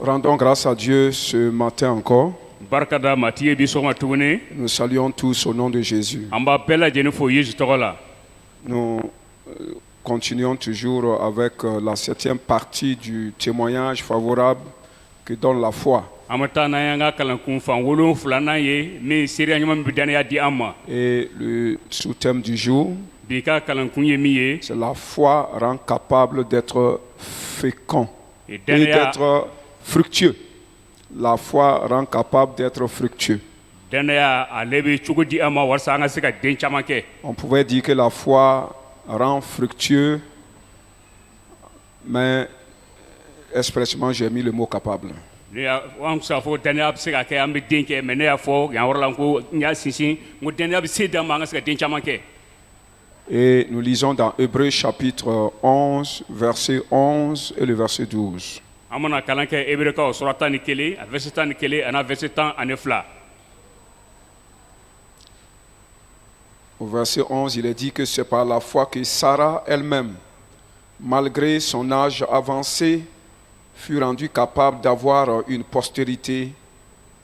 Rendons grâce à Dieu ce matin encore. Barkada matiye bi sɔgɔma tuguni. Nous saluons tous au nom de Jésus. An b'a bɛɛ lajɛlen fo Yesu tɔgɔ la. Nous continuons toujours avec la 7e partie du témoignage favorable que donne la foi. An bɛ taa n'an y'an ka kalankun fan 7 ye min seereya ɲuman bɛ dannaya di an ma. Et le sous-thème du jour, Bi ka kalankun ye min ye. c'est la foi rend capable d'être fécond et d'être fructueux. La foi rend capable d'être fructueux. Dannaya ale bɛ cogo di an ma walasa an ka se ka den caman kɛ. On pouvait dire que la foi rend fructueux, mais expressement j'ai mis le mot capable. An bɛ se k'a fɔ dannaya bɛ se ka kɛ an bɛ den kɛ mais ne y'a fɔ yan yɔrɔ la ko n y'a sinsin n ko dannaya bɛ se d'an ma an ka se ka den caman kɛ. Et nous lisons dans Hébreux chapitre 11, verset 11 et le verset 12. An bɛna kalan kɛ Hébreux sura 11 a verset 11 a n'a verset 12. Au verset 11, il est dit que c'est par la foi que Sarah elle-même, malgré son âge avancé, fut rendue capable d'avoir une postérité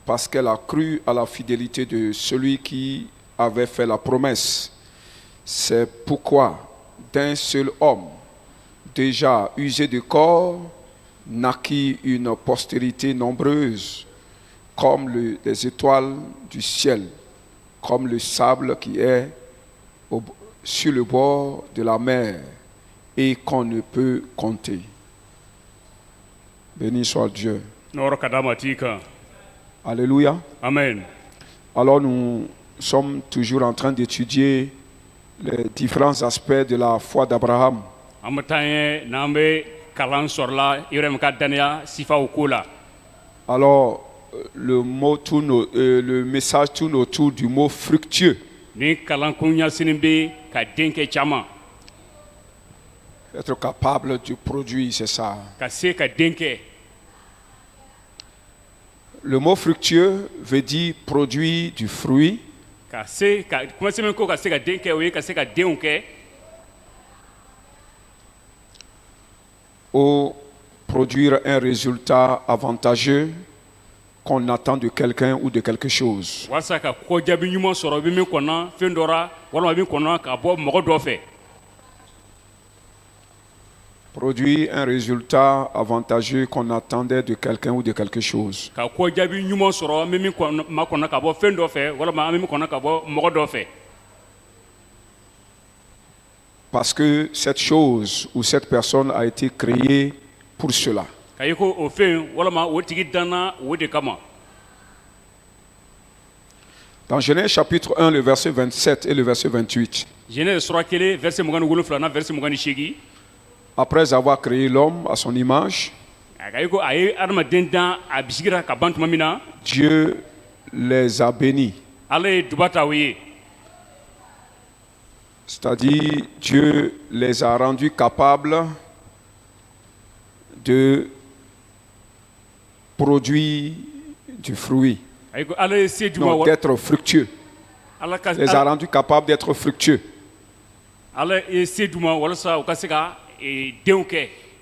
parce qu'elle a cru à la fidélité de celui qui avait fait la promesse. C'est pourquoi d'un seul homme, déjà usé de corps, naquit une postérité nombreuse, comme les étoiles du ciel, comme le sable qui est sur le bord de la mer et qu'on ne peut compter. Béni soit Dieu. Alléluia. Amen. Alors nous sommes toujours en train d'étudier les différents aspects de la foi d'Abraham. Alors le message tourne autour du mot fructueux. Être capable de produire, c'est ça. Le mot fructueux veut dire produire du fruit. Ou produire un résultat avantageux qu'on attend de quelqu'un ou de quelque chose. Produire un résultat avantageux qu'on attendait de quelqu'un ou de quelque chose. Parce que cette chose ou cette personne a été créée pour cela. Dans Genèse chapitre 1, le verset 27 et le verset 28. Après avoir créé l'homme à son image, Dieu les a bénis. C'est-à-dire, Dieu les a rendus capables de produire du fruit, donc d'être fructueux. Il les a rendus capables d'être fructueux.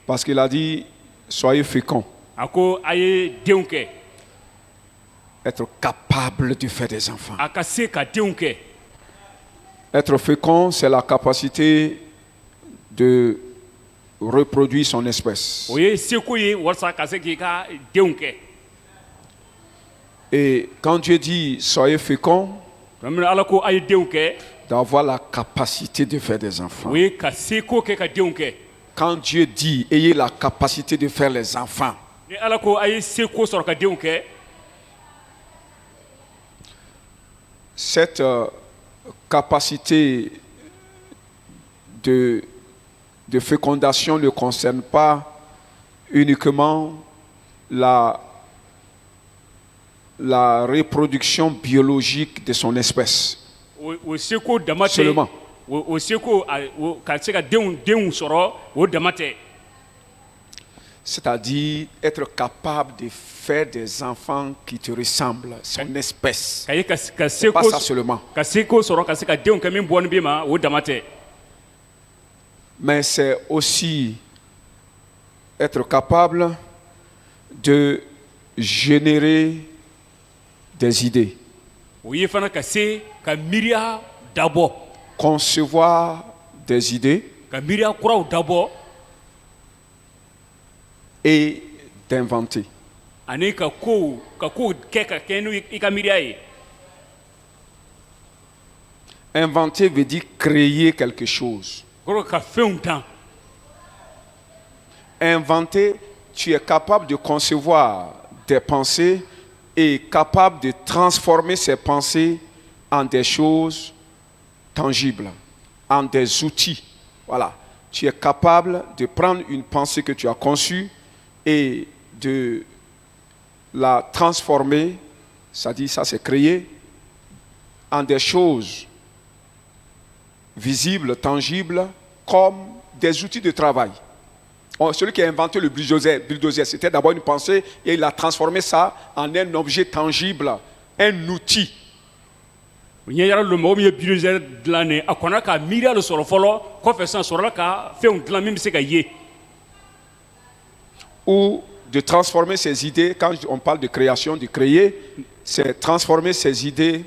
Parce qu'il a dit, soyez féconds. Être capable de faire des enfants. Être fécond, c'est la capacité de reproduire son espèce. Et quand Dieu dit soyez fécond, d'avoir la capacité de faire des enfants. Quand Dieu dit ayez la capacité de faire les enfants, cette capacité de fécondation ne concerne pas uniquement la reproduction biologique de son espèce. Seulement. C'est-à-dire être capable de faire des enfants qui te ressemblent, son espèce. C'est pas ça seulement. Mais c'est aussi être capable de générer des idées, o ye fana ka se ka miiriya dabɔ concevoir des idées ka miiriya kuraw dabɔ et d'inventer. ani ka kow kɛ ka kɛ n'u i ka miiriya ye. Inventer veut dire créer quelque chose. kɔrɔ ka fɛnw dan. Inventer, tu es capable de concevoir des pensées et capable de transformer ces pensées en des choses tangibles, en des outils. Voilà. Tu es capable de prendre une pensée que tu as conçue et de la transformer, c'est-à-dire ça c'est créer, en des choses visibles, tangibles, comme des outils de travail. Celui qui a inventé le bulldozer, c'était d'abord une pensée et il a transformé ça en un objet tangible, un outil. ɲɛ yɛrɛ lo mɔgɔ min ye bulldozer dilan ne a kɔnna ka miiriya lo sɔrɔ fɔlɔ kɔfɛ sisan sɔrɔla ka fɛnw dilan min bɛ se ka ye. Ou de transformer ses idées, quand on parle de création, de créer, c'est transformer ses idées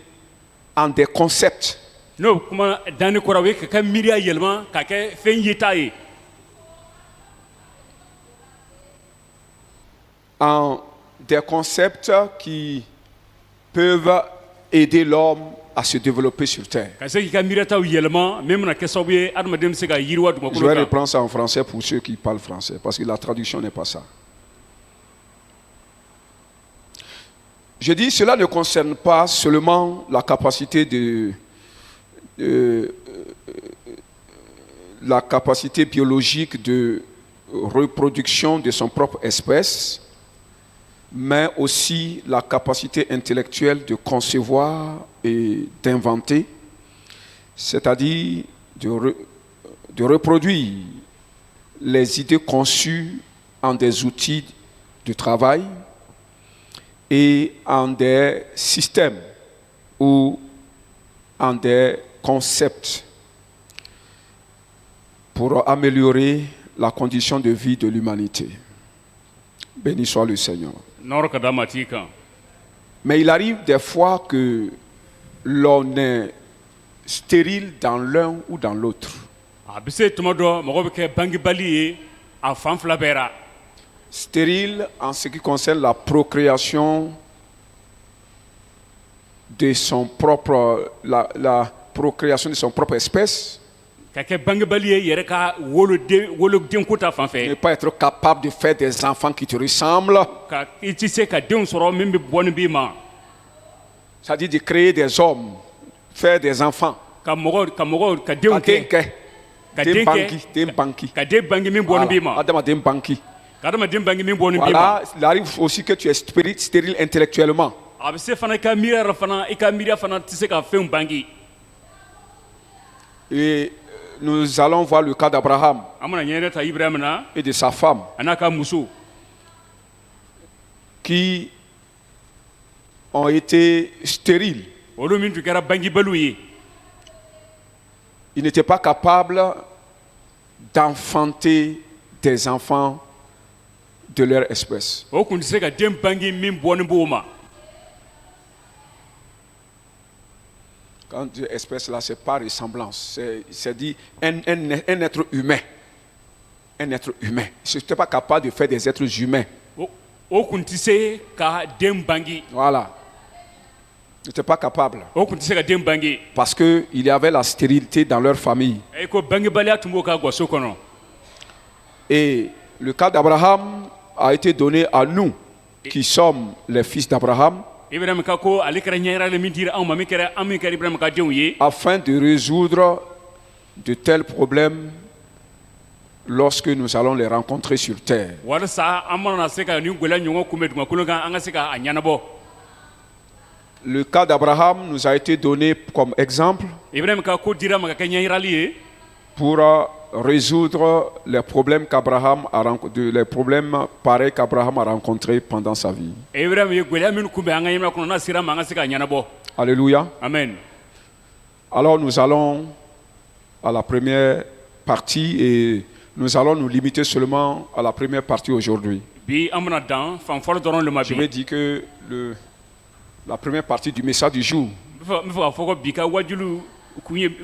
en des concepts. n'o kuma danni kɔrɔ o ye ka kɛ miiriya yɛlɛma ka kɛ fɛn yeta ye. En des concepts qui peuvent aider l'homme à se développer sur terre. ka se k'i ka miiriyataw yɛlɛma min bɛna kɛ sababu ye adamaden bɛ se ka yiriwa Je dugumakolo vais kan. reprendre ça en français pour ceux qui parlent français, parce que la traduction n'est pas ça. Je dis, cela ne concerne pas seulement la capacité la capacité biologique de reproduction de son propre espèce, mais aussi la capacité intellectuelle de concevoir et d'inventer, c'est-à-dire de reproduire les idées conçues en des outils de travail et en des systèmes ou en des concepts pour améliorer la condition de vie de l'humanité. Béni soit le Seigneur. nɔrɔ ka da ma t'i kan. Mais il arrive des fois que l'on est stérile dans l'un ou dans l'autre. a bɛ se tuma dɔ mɔgɔ bɛ kɛ bangebali ye a fan fila bɛɛ ra. Stérile en ce qui concerne la procréation de son propre, la procréation de son propre espèce, ka kɛ bangebali ye yɛrɛ ka wolodenko ta fan ne fɛ. pas être capable de faire des enfants qui te ressemblent, ka i tɛ se ka denw sɔrɔ min bɛ bɔ ni b'i ma. c'est-à-dire de créer des hommes, faire des enfants. ka denw Ka kɛ den kɛ, ka den den banki, kɛ den banki. ka den bange min bɔ ni b'i Voilà, ma. adamaden banki. ka adamaden bange min bɔ ni b'i ma. Voilà, il arrive aussi que tu es stérile intellectuellement. a bɛ se fana i ka miiriya yɛrɛ fana i ka miiriya fana tɛ se ka fɛnw bange. Et nous allons voir le cas d'Abraham an bɛna ɲɛɲɛ ta Ibrahima na et de sa femme a n'a ka muso qui ont été stériles. olu min tun kɛra bangebaliw ye. Ils n'étaient pas capables d'enfanter des enfants de leur espèce. o tun tɛ se ka den bange min bɔ ni b'o ma. Quand on dit espèce là, c'est pas ressemblance. C'est dit un être humain. Un être humain. Je n'étais pas capable de faire des êtres humains. o tun tɛ se ka den bange. Voilà. Ils n'étaient pas capables. o tun tɛ se ka den bange. Parce qu'il y avait la stérilité dans leur famille. i ko bangebaliya tun b'o ka gaso kɔnɔ. Et le cas d'Abraham a été donné à nous, qui sommes les fils d'Abraham, Ibrahima ka ko ale kɛra ɲɛyira le min dira anw ma min kɛra Ibrahima ka denw ye. afin de résoudre de tels problèmes lorsque nous allons les rencontrer sur terre. walasa an mana se ka nin gɛlɛya ɲɔgɔn kunbɛn dugumakolo kan an ka se ka a ɲɛnabɔ. Le cas d'Abraham nous a été donné comme exemple Ibrahima ka ko dira ma ka kɛ ɲɛyirali ye pour résoudre les problèmes les problèmes pareils qu'Abraham a rencontrés pendant sa vie. Ibrahima ye gɛlɛya minnu kunbɛn an ka ɲɛnamina kɔnɔ n'a sera ma an ka se ka ɲɛnabɔ. Alléluia. Amen. Alors nous allons à la première partie et nous allons nous limiter seulement à la première partie aujourd'hui. bi an bena dan fan fɔlɔ dɔrɔn le ma Je bi vais dire que la première partie du message du jour n bɛ fɛ k'a fɔ ko bi ka wajulu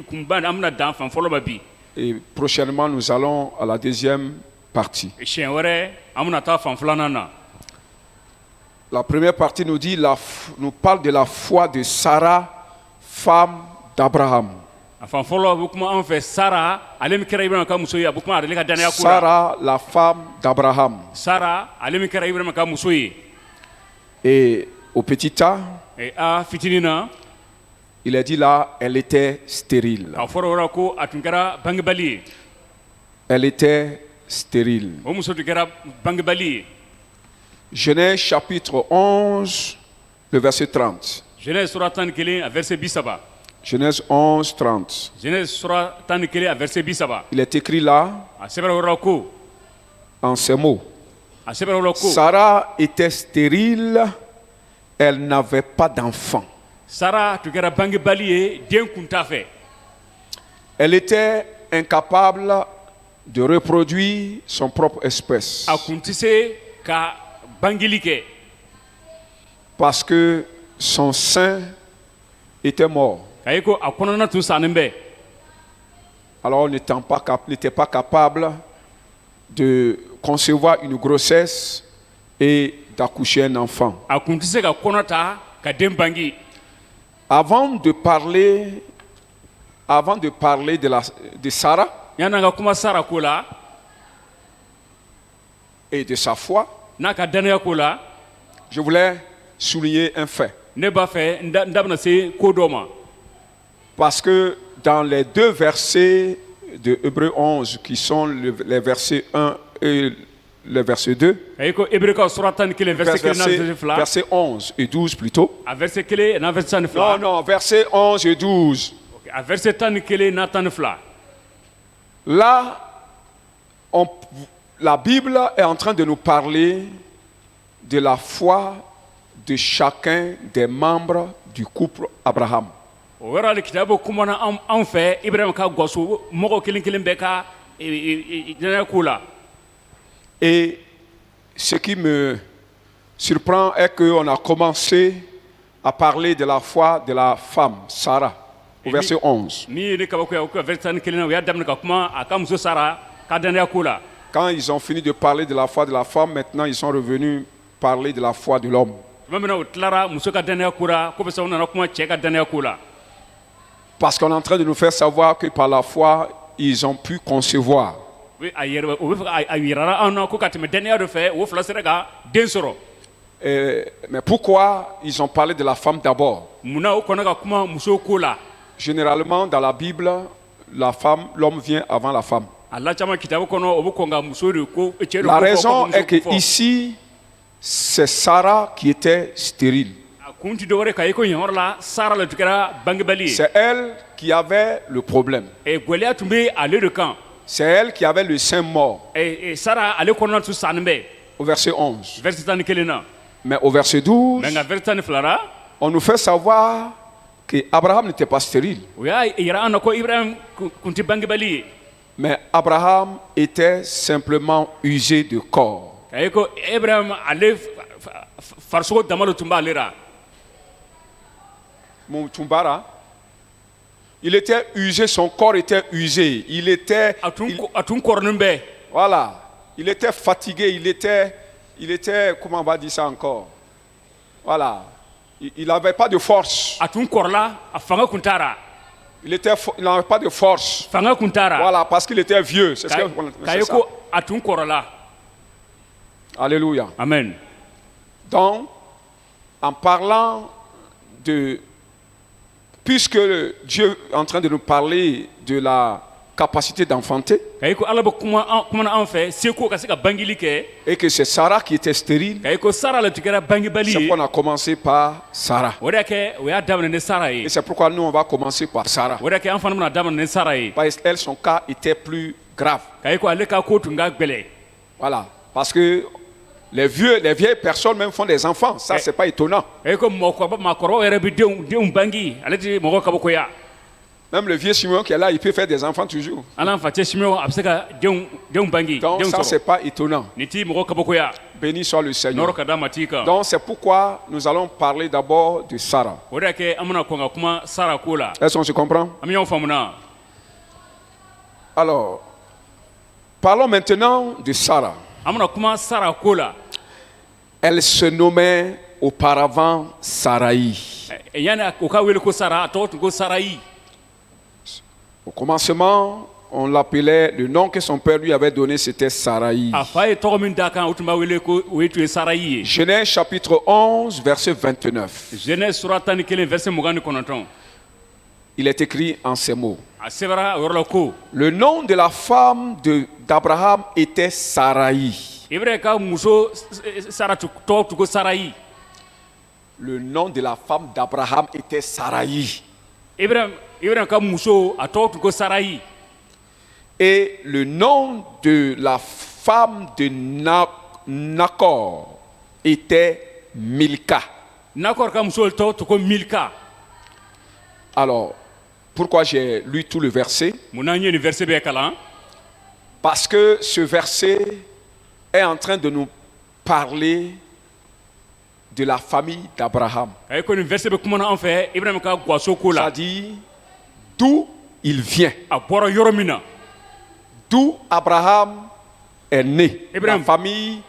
kunba an bena dan fan fɔlɔ ma bi et prochainement nous allons à la deuxième partie. siɲɛ wɛrɛ an bena taa fan filanan na La première partie nous parle de la foi de Sarah, femme d'Abraham. a fan fɔlɔ bɛ kuma an fɛ sara ale min kɛra ibrahima ka muso ye a bɛ kuma ale ka dannaya ko la Sarah, la femme d'Abraham. sara ale min kɛra ibrahima ka muso ye Et au petit A, a fitinin na il est dit là, elle était stérile. a fɔra o la ko a tun kɛra bangebali ye Elle était stérile. o muso tun kɛra bangebali ye Genèse chapitre 11, le verset 30. Genèse sura 11 a verset 30 Genèse 11, 30. Genèse sura 11 a verset 30 Il est écrit là, a sɛbɛnna o la ko en ces mots. a sɛbɛnna o la ko Sarah était stérile, elle n'avait pas d'enfant. sara tun kɛra bangebali ye den kun t'a fɛ Elle était incapable de reproduire son propre espèce a kun tɛ se ka bangeli kɛ parce que son sein était mort. k'a ye ko a kɔnɔna tun sannen bɛ Alors, n'était pas capable de concevoir une grossesse et d'accoucher un enfant. a kun tɛ se ka kɔnɔ ta ka den bange Avant de parler de Sarah yan'an ka kuma sara ko la et de sa foi, n'a ka dannaya ko la je voulais souligner un fait. ne b'a fɛ n da bɛna se ko dɔ ma Parce que dans les deux versets de Hébreux 11, qui sont les versets 1 et le verset 2, k'a ye ko ebreka sura 11 verset 1 n'a verset 2 verset 11 et 12 plutôt. a verset 1 n'a verset 12 Non, verset 11 et 12. a verset 11 n'a 12 Là, la Bible est en train de nous parler de la foi de chacun des membres du couple Abraham. o yɔrɔ le kitabu kumana an fɛ ibrahima ka gwaso mɔgɔ kelen kelen bɛɛ ka dannaya ko la Et ce qui me surprend est qu'on a commencé à parler de la foi de la femme, Sarah, au verset 11. min ye ne kabakoya o ka verset 11 na o y'a daminɛ ka kuma a ka muso sara ka dannaya ko la Quand ils ont fini de parler de la foi de la femme, maintenant ils sont revenus parler de la foi de l'homme. tuma min na o tilara muso ka dannaya ko la ko bɛ sɔn u nana kuma cɛ ka dannaya ko la Parce qu'on est en train de nous faire savoir que par la foi, ils ont pu concevoir. o bɛ fɛ a yirara an na ko ka tɛmɛ dannaya dɔ fɛ o fila sera ka den sɔrɔ Mais pourquoi ils ont parlé de la femme d'abord? munna o kɔnɔ ka kuma muso ko la Généralement, dans la Bible, l'homme vient avant la femme. a la caman kitabu kɔnɔ o bɛ kɔn ka muso de ko cɛ de La ko fɔ raison ka est que muso ko fɔ ici, c'est Sarah qui était stérile. a kun ti dɔwɛrɛ k'a ye ko yen yɔrɔ la sara le tun kɛra bangebali ye C'est elle qui avait le problème. gwɛlɛya tun bɛ ale de kan C'est elle qui avait le sein mort, sara ale kɔnɔna tun sannen bɛ au verset 11. verset 11 na Mais au verset 12, mɛ nka verset 12 la on nous fait savoir qu'Abraham n'était pas stérile. o y'a yira an na ko ibrahim kun tɛ bangebali ye Mais Abraham était simplement usé de corps. k'a ye ko ibrahim ale farisogo dama de tun b'ale la Moutumbara, il était usé, son corps était usé. Il était, a tun kɔrɔnin bɛ voilà, il était fatigué, il était, comment on va dire ça encore? Voilà, il n'avait pas de force. a tun kɔrɔla a fanga kun t'a la Il n'avait pas de force. fanga kun t'a la Voilà, parce qu'il était vieux. C'est ce k'a c'est ye ça. ko a tun kɔrɔla Alléluia. amen Donc, en parlant de... Puisque Dieu est en train de nous parler de la capacité d'enfanter, k'a ye ko ala bɛ kuma na an fɛ seko ka se ka bangeli kɛ et que c'est Sarah qui était stérile, k'a ye ko sara le tun kɛra bangebali c'est ye pourquoi on a commencé par Sarah. o de y'a kɛ o y'a daminɛ ni sara ye Et c'est pourquoi nous, on va commencer par Sarah. o de y'a kɛ an fana bɛna daminɛ ni sara ye Parce qu'elle, son cas était plus grave. k'a ye ko ale ka ko tun ka gbɛlɛ Voilà. Parce que les vieilles personnes même font des enfants. Ça, c'est pas étonnant. k'a ye ko maakɔrɔbaw yɛrɛ bɛ denw bangi ale tɛ mɔgɔ kabakoya Même le vieux Simeon qui est là, il peut faire des enfants toujours. Alan fa cɛ Simeon a bɛ se ka denw bange Donc denw ça, c'est sɔrɔ pas étonnant. nin t'i mɔgɔ kabakoya Béni soit le Seigneur. nɔrɔ ka d'a ma t'i kan Donc c'est pourquoi nous allons parler d'abord de Sarah. o de y'a kɛ an bɛna kɔn ka kuma Sara ko la Est-ce qu'on se comprend? an bɛ ɲɔgɔn faamu na. Alors, parlons maintenant de Sarah. An bɛna kuma Sara ko la. Elle se nommait auparavant Sarai. Yani o ka wele ko Sara a tɔgɔ tun ko Sarayi. Au commencement, on l'appelait, le nom que son père lui avait donné, c'était Sarai. A fa ye tɔgɔ min d'a kan o tun b'a wele ko o ye tun ye Sarayi ye. Genèse chapitre 11, verset 29. Genèse sura 11 verset 29. Il est écrit en ces mots. A sɛbɛra o yɔrɔ la ko Le nom de la femme d'Abraham était Sarai. Ibrahima ka muso Sara tɔgɔ tun ko Sarayi. Le nom de la femme d'Abraham était Sarai. Ibrahima ka muso a tɔgɔ tun ko Sarayi. Et le nom de la femme de Nakor était Milka. Nakor ka muso tɔgɔ tun ko Milka. Alors, pourquoi j'ai lu tout le verset? Mun na n ye nin verset bɛɛ kalan? Parce que ce verset est en train de nous parler de la famille d'Abraham. Ayi ko nin verset bɛ kuma na an fɛ Ibrahima ka gwaso ko la. C'est-à-dire d'où il vient, A bɔra yɔrɔ min na. d'où Abraham est né, Abraham. la famille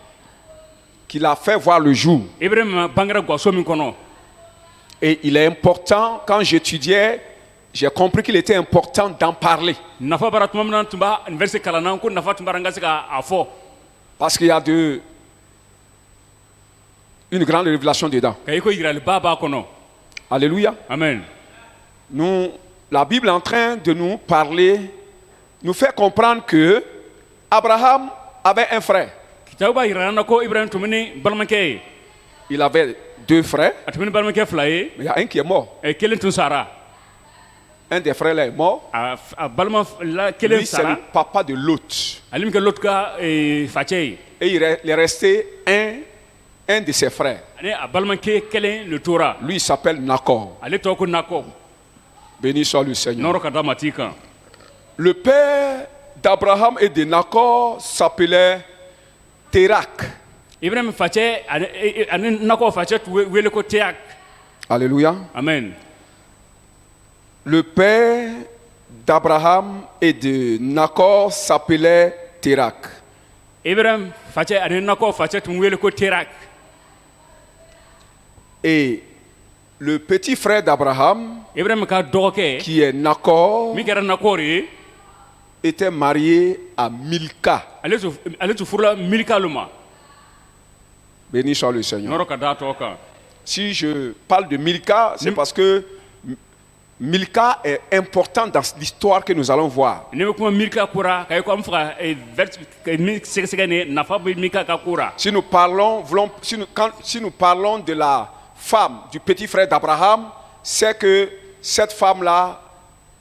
qui l'a fait voir le jour. Ibrahima bangera gwaso min kɔnɔ. Et il est important, quand j'étudiais, j'ai compris qu'il était important d'en parler. Nafa bara tuma min na tun b'a nin verset kalan na ko nafa tun b'a n ka se k'a fɔ. Parce qu'il y a une grande révélation dedans. Ka i ko yiraliba b'a kɔnɔ. Alléluia. Amen. La Bible est en train de nous parler, nous fait comprendre que Abraham avait un frère. Kitabu b'a yira an na ko Ibrahima tun bɛ ni balimakɛ ye. Il avait deux frères, A tun bɛ ni balimakɛ fila ye. mais il y a un qui est mort. Kelen tun sara. Un des frères là est mort. A balima la kelen Lui, c'est le sara. papa de Lot. Ale min kɛ Lot ka facɛ ye. Et il est resté un de ses frères. Ani a balimakɛ kelen le tora. Lui, il s'appelle Nakor. Ale tɔgɔ ko Nakɔ. Béni soit le Seigneur. Nɔrɔ ka d'a ma t'i kan. Le père d'Abraham et de Nakor s'appelait Térak. Ibrahima facɛ ani Nakɔ facɛ tun wele ko Teak. Alléluia. Amen. Le père d'Abraham et de Nakor s'appelait Térak. Ibrahima facɛ ani Nakɔ facɛ tun wele ko Terak. Et le petit frère d'Abraham, Ibrahima ka dɔgɔkɛ qui est Nakor, min kɛra Nakɔ ye. était marié à Milka. Ale tun furula Milika lu ma. Béni soit le Seigneur. Nɔrɔ ka d'a tɔgɔ kan. Si je parle de Milka, c'est parce que Milka est important dans l'histoire que nous allons voir. Ni bɛ kuma Milika ko ra ka ye ko an bɛ fɛ ka min sɛgɛsɛgɛ nin ye nafa bɛ Milika ka ko ra. Si nous parlons de la femme du petit frère d'Abraham, c'est que cette femme-là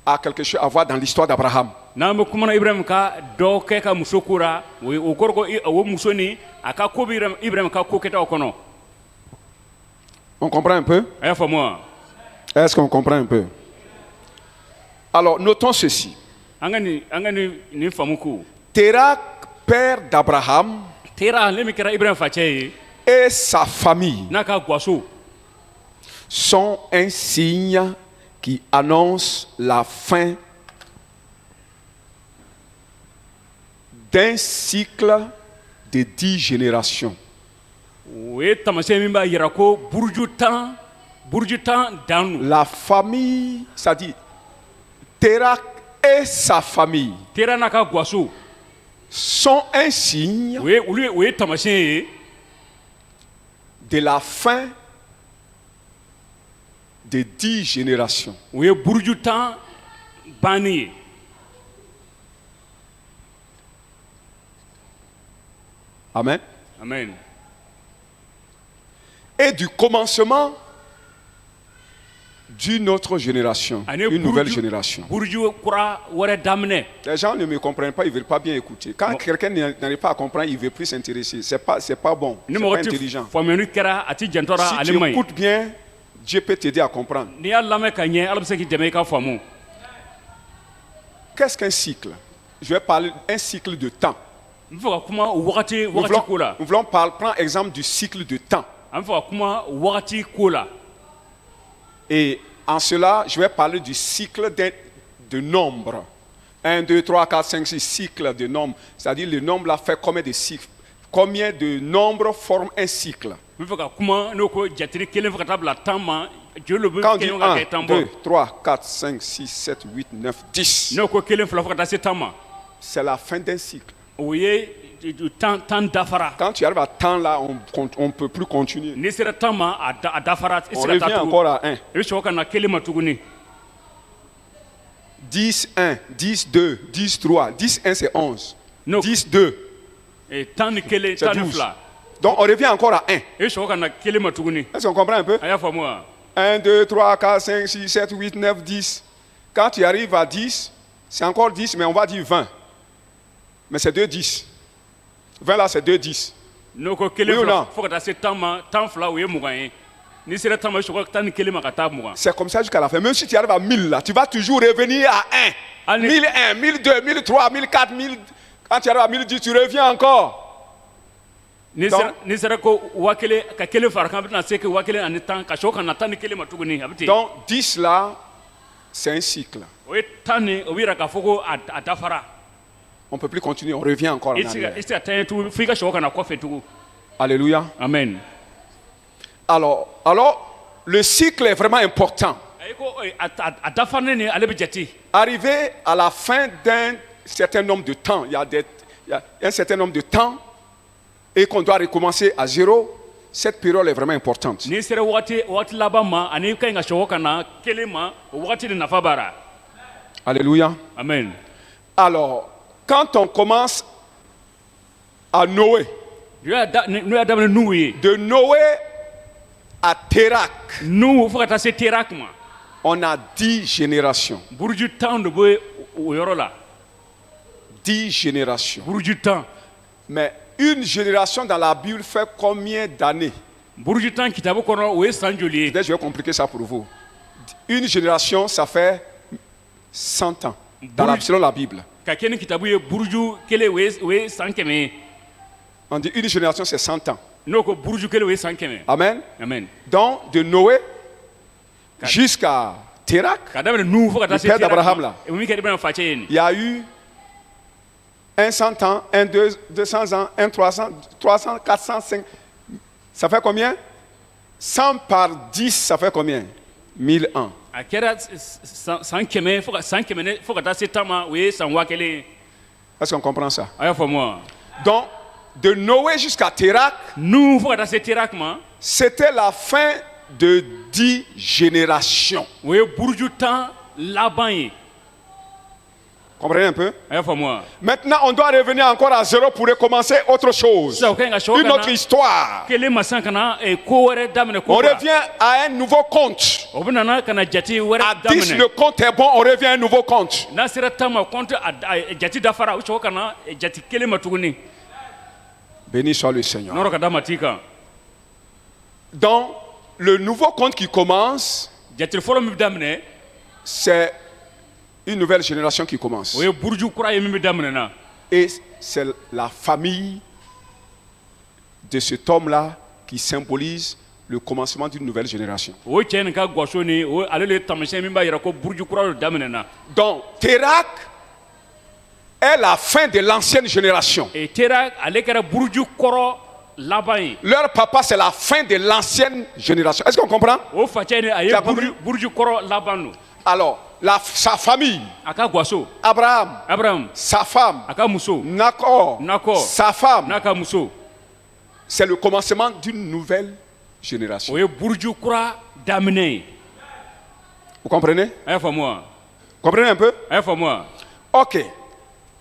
a quelque chose à voir dans l'histoire d'Abraham. N'an bɛ kuma na Ibrahima ka dɔ kɛ ka muso ko ra o kɔrɔ ko o muso ni a ka ko bɛ Ibrahima ka ko kɛtaw kɔnɔ. On comprend un peu? A y'a faamu wa? Est-ce qu'on comprend un peu? Alors, notons ceci. An ka nin faamu ko. Térak, père d'Abraham, Tera ale min kɛra Ibrahima facɛ ye et sa famille n'a ka gwaso sont un signe qui annonce la fin d'un cycle de 10 générations. o ye taamasiyɛn min b'a yira ko buruju tan dan don. La famille, c'est-à-dire Térak et sa famille Tera n'a ka gwaso sont un signe o ye taamasiyɛn ye de la fin de 10 générations. o ye buruju tan banni ye. Amen. Amen. Et du commencement d'une autre génération, Ani une nouvelle génération. buruju kura wɛrɛ daminɛ. Les gens ne me comprennent pas, ils ne veulent pas bien écouter. Quand quelqu'un n'arrive pas à comprendre, il ne veut plus s'intéresser. Ce n'est pas bon, Ni c'est pas mɔgɔ intelligent. tɛ faamuyali kɛra a ti jantɔ la Si ale tu man ɲi. écoutes bien, Dieu peut t'aider à comprendre. N'i y'a lamɛn ka ɲɛ ala bɛ se k'i dɛmɛ i ka faamu. qu'est-ce qu'un cycle? Je vais parler d'un cycle de temps. n bɛ fɛ ka kuma wagati Nous ko la voulons prendre exemple du cycle de temps. an bɛ fɛ ka kuma wagati ko la Et en cela, je vais parler du cycle de nombre. 1, 2, 3, 4, 5, 6 cycles de nombre. C'est-à-dire le nombre là fait combien de cycles? Combien de nombres forment un cycle? n bɛ fɛ ka kuma n'o ko jatiri kelen fo ka taa bila 10 ma joli bɛ Quand on dit kelen ka 1, kɛ 10 2, bɔ 3, 4, 5, 6, 7, 8, 9, 10, n'o ko kelen fila fo ka taa se 10 ma c'est la fin d'un cycle. o ye 10 dafara Quand tu arrives à temps là, on ne peut plus continuer. n'i sera 10 ma a dafara i On se ka revient taa tugun encore à 1. i bɛ sɔrɔ ka na kelen ma tuguni 10, 1, 10, 2, 10, 3, 10, 1 c'est 11. No. 10, 2, 10 ni kelen c'est 10 ni 12. fila Donc on revient encore à 1. i bɛ sɔrɔ ka na kelen ma tuguni Est-ce qu'on comprend un peu? a y'a faamu wa 1, 2, 3, 4, 5, 6, 7, 8, 9, 10. Quand tu arrives à 10, c'est encore 10, mais on va dire 20. Mais c'est 2 10. 20 là, c'est 2 10. n'o ko kelen Oui ou fila non? fo ka taa se 10 ma 10 fila o ye 20 ye n'i sera 10 ma i bɛ sɔrɔ ka 10 ni kelen ma ka taa 20 C'est comme ça jusqu'à la fin. Même si tu arrives à 1000 là, tu vas toujours revenir à 1. Allez. 1001, 1002, 1003, 1004, 1000. Quand tu arrives à 1010, tu reviens encore. n'i sera ko 1000 ka kelen fara kan a bɛ na se ke 1000 ani 10 ka sɔrɔ ka na 10 ni kelen ma tuguni a bɛ ten Donc 10 là, c'est un cycle. o ye 10 ni o bɛ yira k'a fɔ ko a dafara On ne peut plus continuer, on revient encore en i tɛ se ka arrière. i tɛ se ka taa ɲɛ tugun f'i ka sɔrɔ ka na kɔfɛ tugun Alléluia. amen Alors, le cycle est vraiment important. ayi ko a dafanen ni ale bɛ jate Arrivé à la fin d'un certain nombre de temps, il y a un certain nombre de temps, et qu'on doit recommencer à zéro, cette période est vraiment importante. n'i sera wagati laban ma ani i ka ɲi ka sɔrɔ ka na kelen ma o wagati de nafa b'a la Alléluia. amen Alors, quand on commence à Noé, n'o y'a daminɛ nuhu ye de Noé à Térak, nuhu fo ka taa se terak ma on a 10 générations. buruju 10 de bɛ o yɔrɔ la 10 générations. buruju 10 Mais une génération dans la Bible fait combien d'années? buruju 10 kitabu kɔnɔ o ye san joli ye Peut-être je vais compliquer ça pour vous. Une génération, ça fait 100 ans, selon la Bible. ka kɛ ni kitabu ye buruju kelen o ye san 100 ye On dit une génération, c'est 100 ans. n'o ko buruju kelen o ye san 100 Amen. amen Donc, de Noé jusqu'à Térak, ka daminɛ nuhu fo ka taa se Le père terak d'Abraham, ma là. min kɛ bɛna facɛ ye nin il y a eu un 100 ans, un 200 ans, un 300, 400, 500. Ça fait combien? 100 par 10, ça fait combien? 1000 ans. a kɛra san 100 fo ka taa se 10 ma o ye san 1000 ye Est-ce qu'on comprend ça? a y'a faamu wa Donc, de Noé jusqu'à Térak, nuhu fo ka taa se terak ma c'était la fin de 10 générations. o ye buruju 10 laban ye Comprenez un peu? a y'a faamu wa Maintenant, on doit revenir encore à zéro pour recommencer autre chose. sisan o ka ɲi ka sɔrɔ Une ka autre na histoire. kelen ma san ka na ko wɛrɛ daminɛ On ko kura revient à un nouveau compte. o bɛ nana ka na jate À wɛrɛ 10, daminɛ le compte est bon, on revient à un nouveau compte. n'a sera 10 ma compte jate dafara o bɛ sɔrɔ ka na jate kelen ma tuguni Béni soit le Seigneur. n'o ka da ma t'i kan Donc, le nouveau compte qui commence, jate fɔlɔ min bɛ daminɛ c'est une nouvelle génération qui commence. o ye buruju kura ye min bɛ daminɛ na Et c'est la famille de cet homme-là qui symbolise le commencement d'une nouvelle génération. o ye cɛ nin ka gwaso ni o ale de ye taamasiyɛn min b'a jira ko buruju kura de daminɛ na Donc, Térak est la fin de l'ancienne génération. terak ale kɛra buruju kɔrɔ laban ye Leur papa, c'est la fin de l'ancienne génération. Est-ce qu'on comprend? o facɛ ni a ye Tu as compris? buruju kɔrɔ laban don Alors, sa famille, a ka gwaso Abraham, abraham sa femme, a ka muso Nacor, Nacor. sa femme, n'a ka muso c'est le commencement d'une nouvelle génération. o ye buruju kura daminɛ ye Vous comprenez? a y'a faamu wa Comprenez un peu? a y'a faamu wa Ok.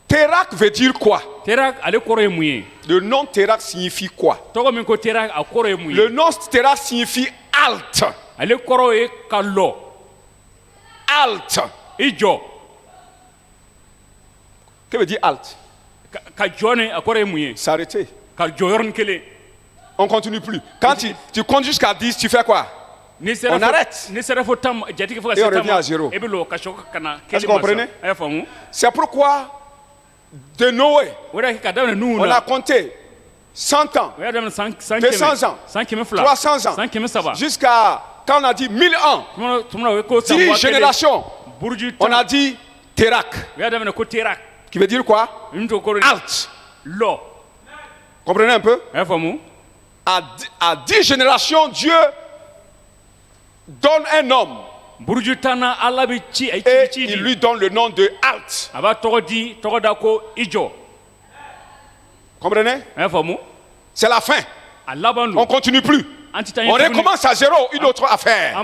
Térak veut dire quoi? terak ale kɔrɔ ye mun ye Le nom Térak signifie quoi? tɔgɔ min ko terak a kɔrɔ ye mun Le ye nom Térak signifie halte. ale kɔrɔ ye ka lɔ Halte. i jɔ Que veut dire halte? ka jɔ ni a kɔrɔ ye mun ye S'arrêter. ka jɔ yɔrɔnin kelen On continue plus. Quand tu comptes jusqu'à 10, tu fais quoi? On arrête. Et on revient à zéro. Est-ce que vous comprenez? C'est pourquoi de Noé, on a compté 100 ans, 200 ans, 300 ans, jusqu'à quand on a dit 1000 ans, 10 générations, on a dit Térak, qui veut dire quoi? Alt. Comprenez un peu? À 10 générations, Dieu donne un homme et il lui donne le nom de Alt. Comprenez? C'est la fin. On ne continue plus. On recommence à zéro, une autre affaire.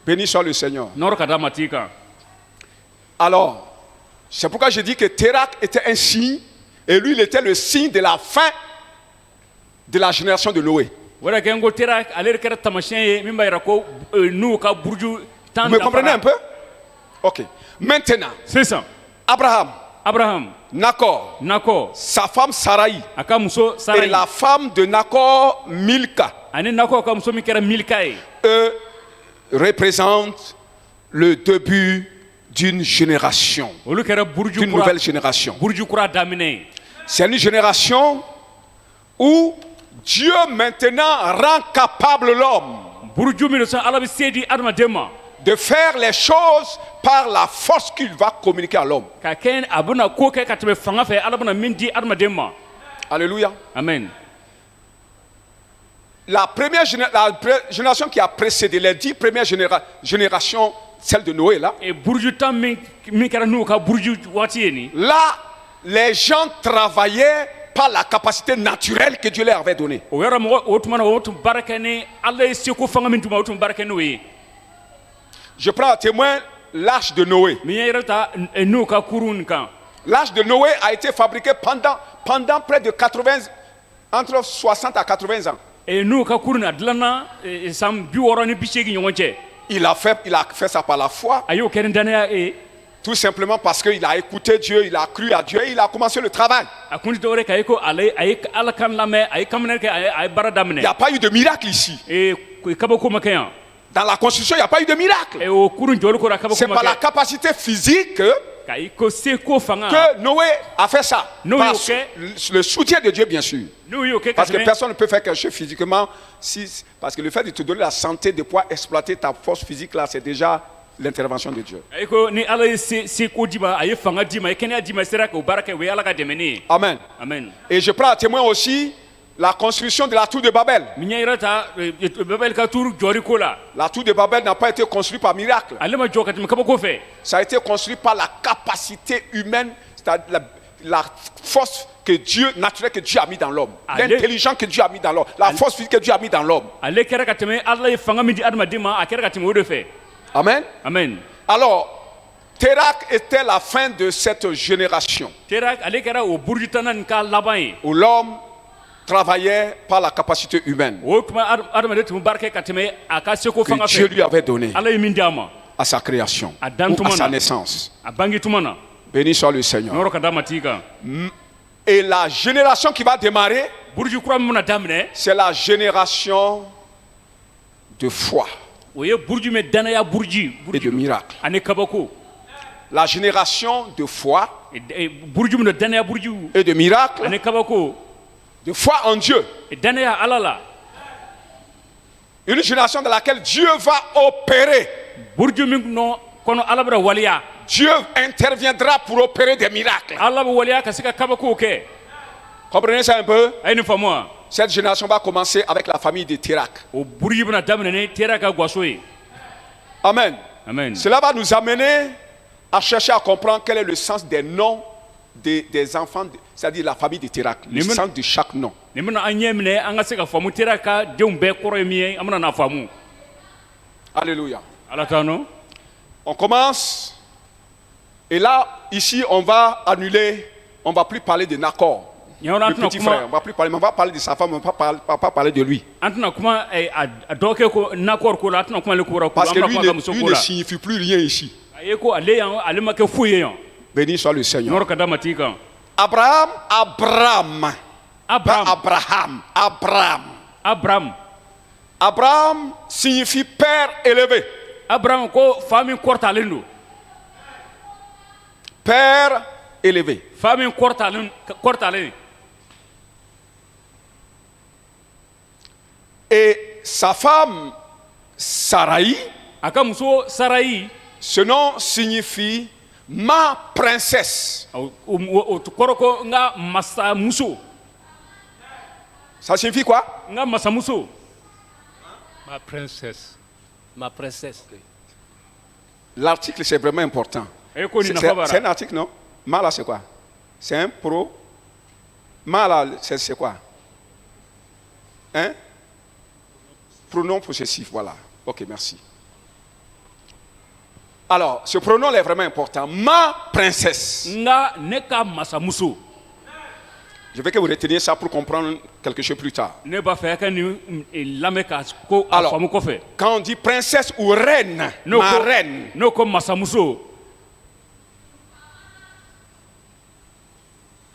Béni soit le Seigneur. Alors, c'est pourquoi je dis que Térak était un signe et lui, il était le signe de la fin de la génération de Noé. Vous me comprenez un peu? Ok. Maintenant, Abraham, Nakor, sa femme Sarai, et la femme de Nakor, Milka, eux représentent le début d'une génération, d'une nouvelle génération. C'est une génération où Dieu maintenant rend capable l'homme de faire les choses par la force qu'il va communiquer à l'homme. Alléluia. Amen. La première génération qui a précédé, les 10 premières générations, celle de Noé là, là, les gens travaillaient par la capacité naturelle que Dieu leur avait donnée. Je prends à témoin l'âge de Noé. L'âge de Noé a été fabriqué pendant près de 80, entre 60 à 80 ans. Il a fait ça par la foi. Tout simplement parce qu'il a écouté Dieu, il a cru à Dieu et il a commencé le travail. Il n'y a pas eu de miracle ici. Dans la construction, il n'y a pas eu de miracle. C'est par la capacité physique que Noé a fait ça. Par le soutien de Dieu, bien sûr. Parce que personne ne peut faire quelque chose physiquement. Parce que le fait de te donner la santé, de pouvoir exploiter ta force physique, là, c'est déjà l'intervention de Dieu. Amen. Amen. Et je prends à témoin aussi la construction de la tour de Babel. La tour de Babel n'a pas été construite par miracle. Ça a été construit par la capacité humaine, c'est-à-dire la force que Dieu, naturelle que Dieu a mis dans l'homme. L'intelligence que Dieu a mis dans l'homme. La force physique que Dieu a mis dans l'homme. Amen. Amen. Alors, Térak était la fin de cette génération. Où l'homme travaillait par la capacité humaine que Dieu lui avait donnée à sa création ou à sa naissance. Béni soit le Seigneur. Et la génération qui va démarrer, c'est la génération de foi et de miracles. La génération de foi et de miracles, de foi en Dieu. Une génération dans laquelle Dieu va opérer. Dieu interviendra pour opérer des miracles. Comprenez ça un peu? Cette génération va commencer avec la famille de Térak. Amen. Amen. Cela va nous amener à chercher à comprendre quel est le sens des noms des enfants, c'est-à-dire la famille de Térak, le sens de chaque nom. Alléluia. On commence, et là, ici, on va annuler, on ne va plus parler de Nakor, le petit frère, on va plus parler, mais on va parler de sa femme, on ne va pas parler de lui. Parce que lui ne signifie plus rien ici. Béni soit le Seigneur. Abraham. Abraham. Abraham signifie père élevé. Abraham ko fami kortalen do. Père élevé. Fami kortalen. Et sa femme Sarai, Aka muso Sarai, ce nom signifie ma princesse. o koroko nga masa muso. Ça signifie quoi? Nga masa muso. Ma princesse. Ma princesse. L'article c'est vraiment important. C'est un article, non? Ma là c'est quoi? C'est un pro. Ma là c'est quoi? Hein? Pronom possessif, voilà. Ok, merci. Alors, ce pronom est vraiment important. Ma princesse. Nga neka masa muso. Je veux que vous reteniez ça pour comprendre quelque chose plus tard. Ne ba fa ka ni lameka ko afamu ko fe. Quand on dit princesse ou reine, ma reine. No ko masa muso.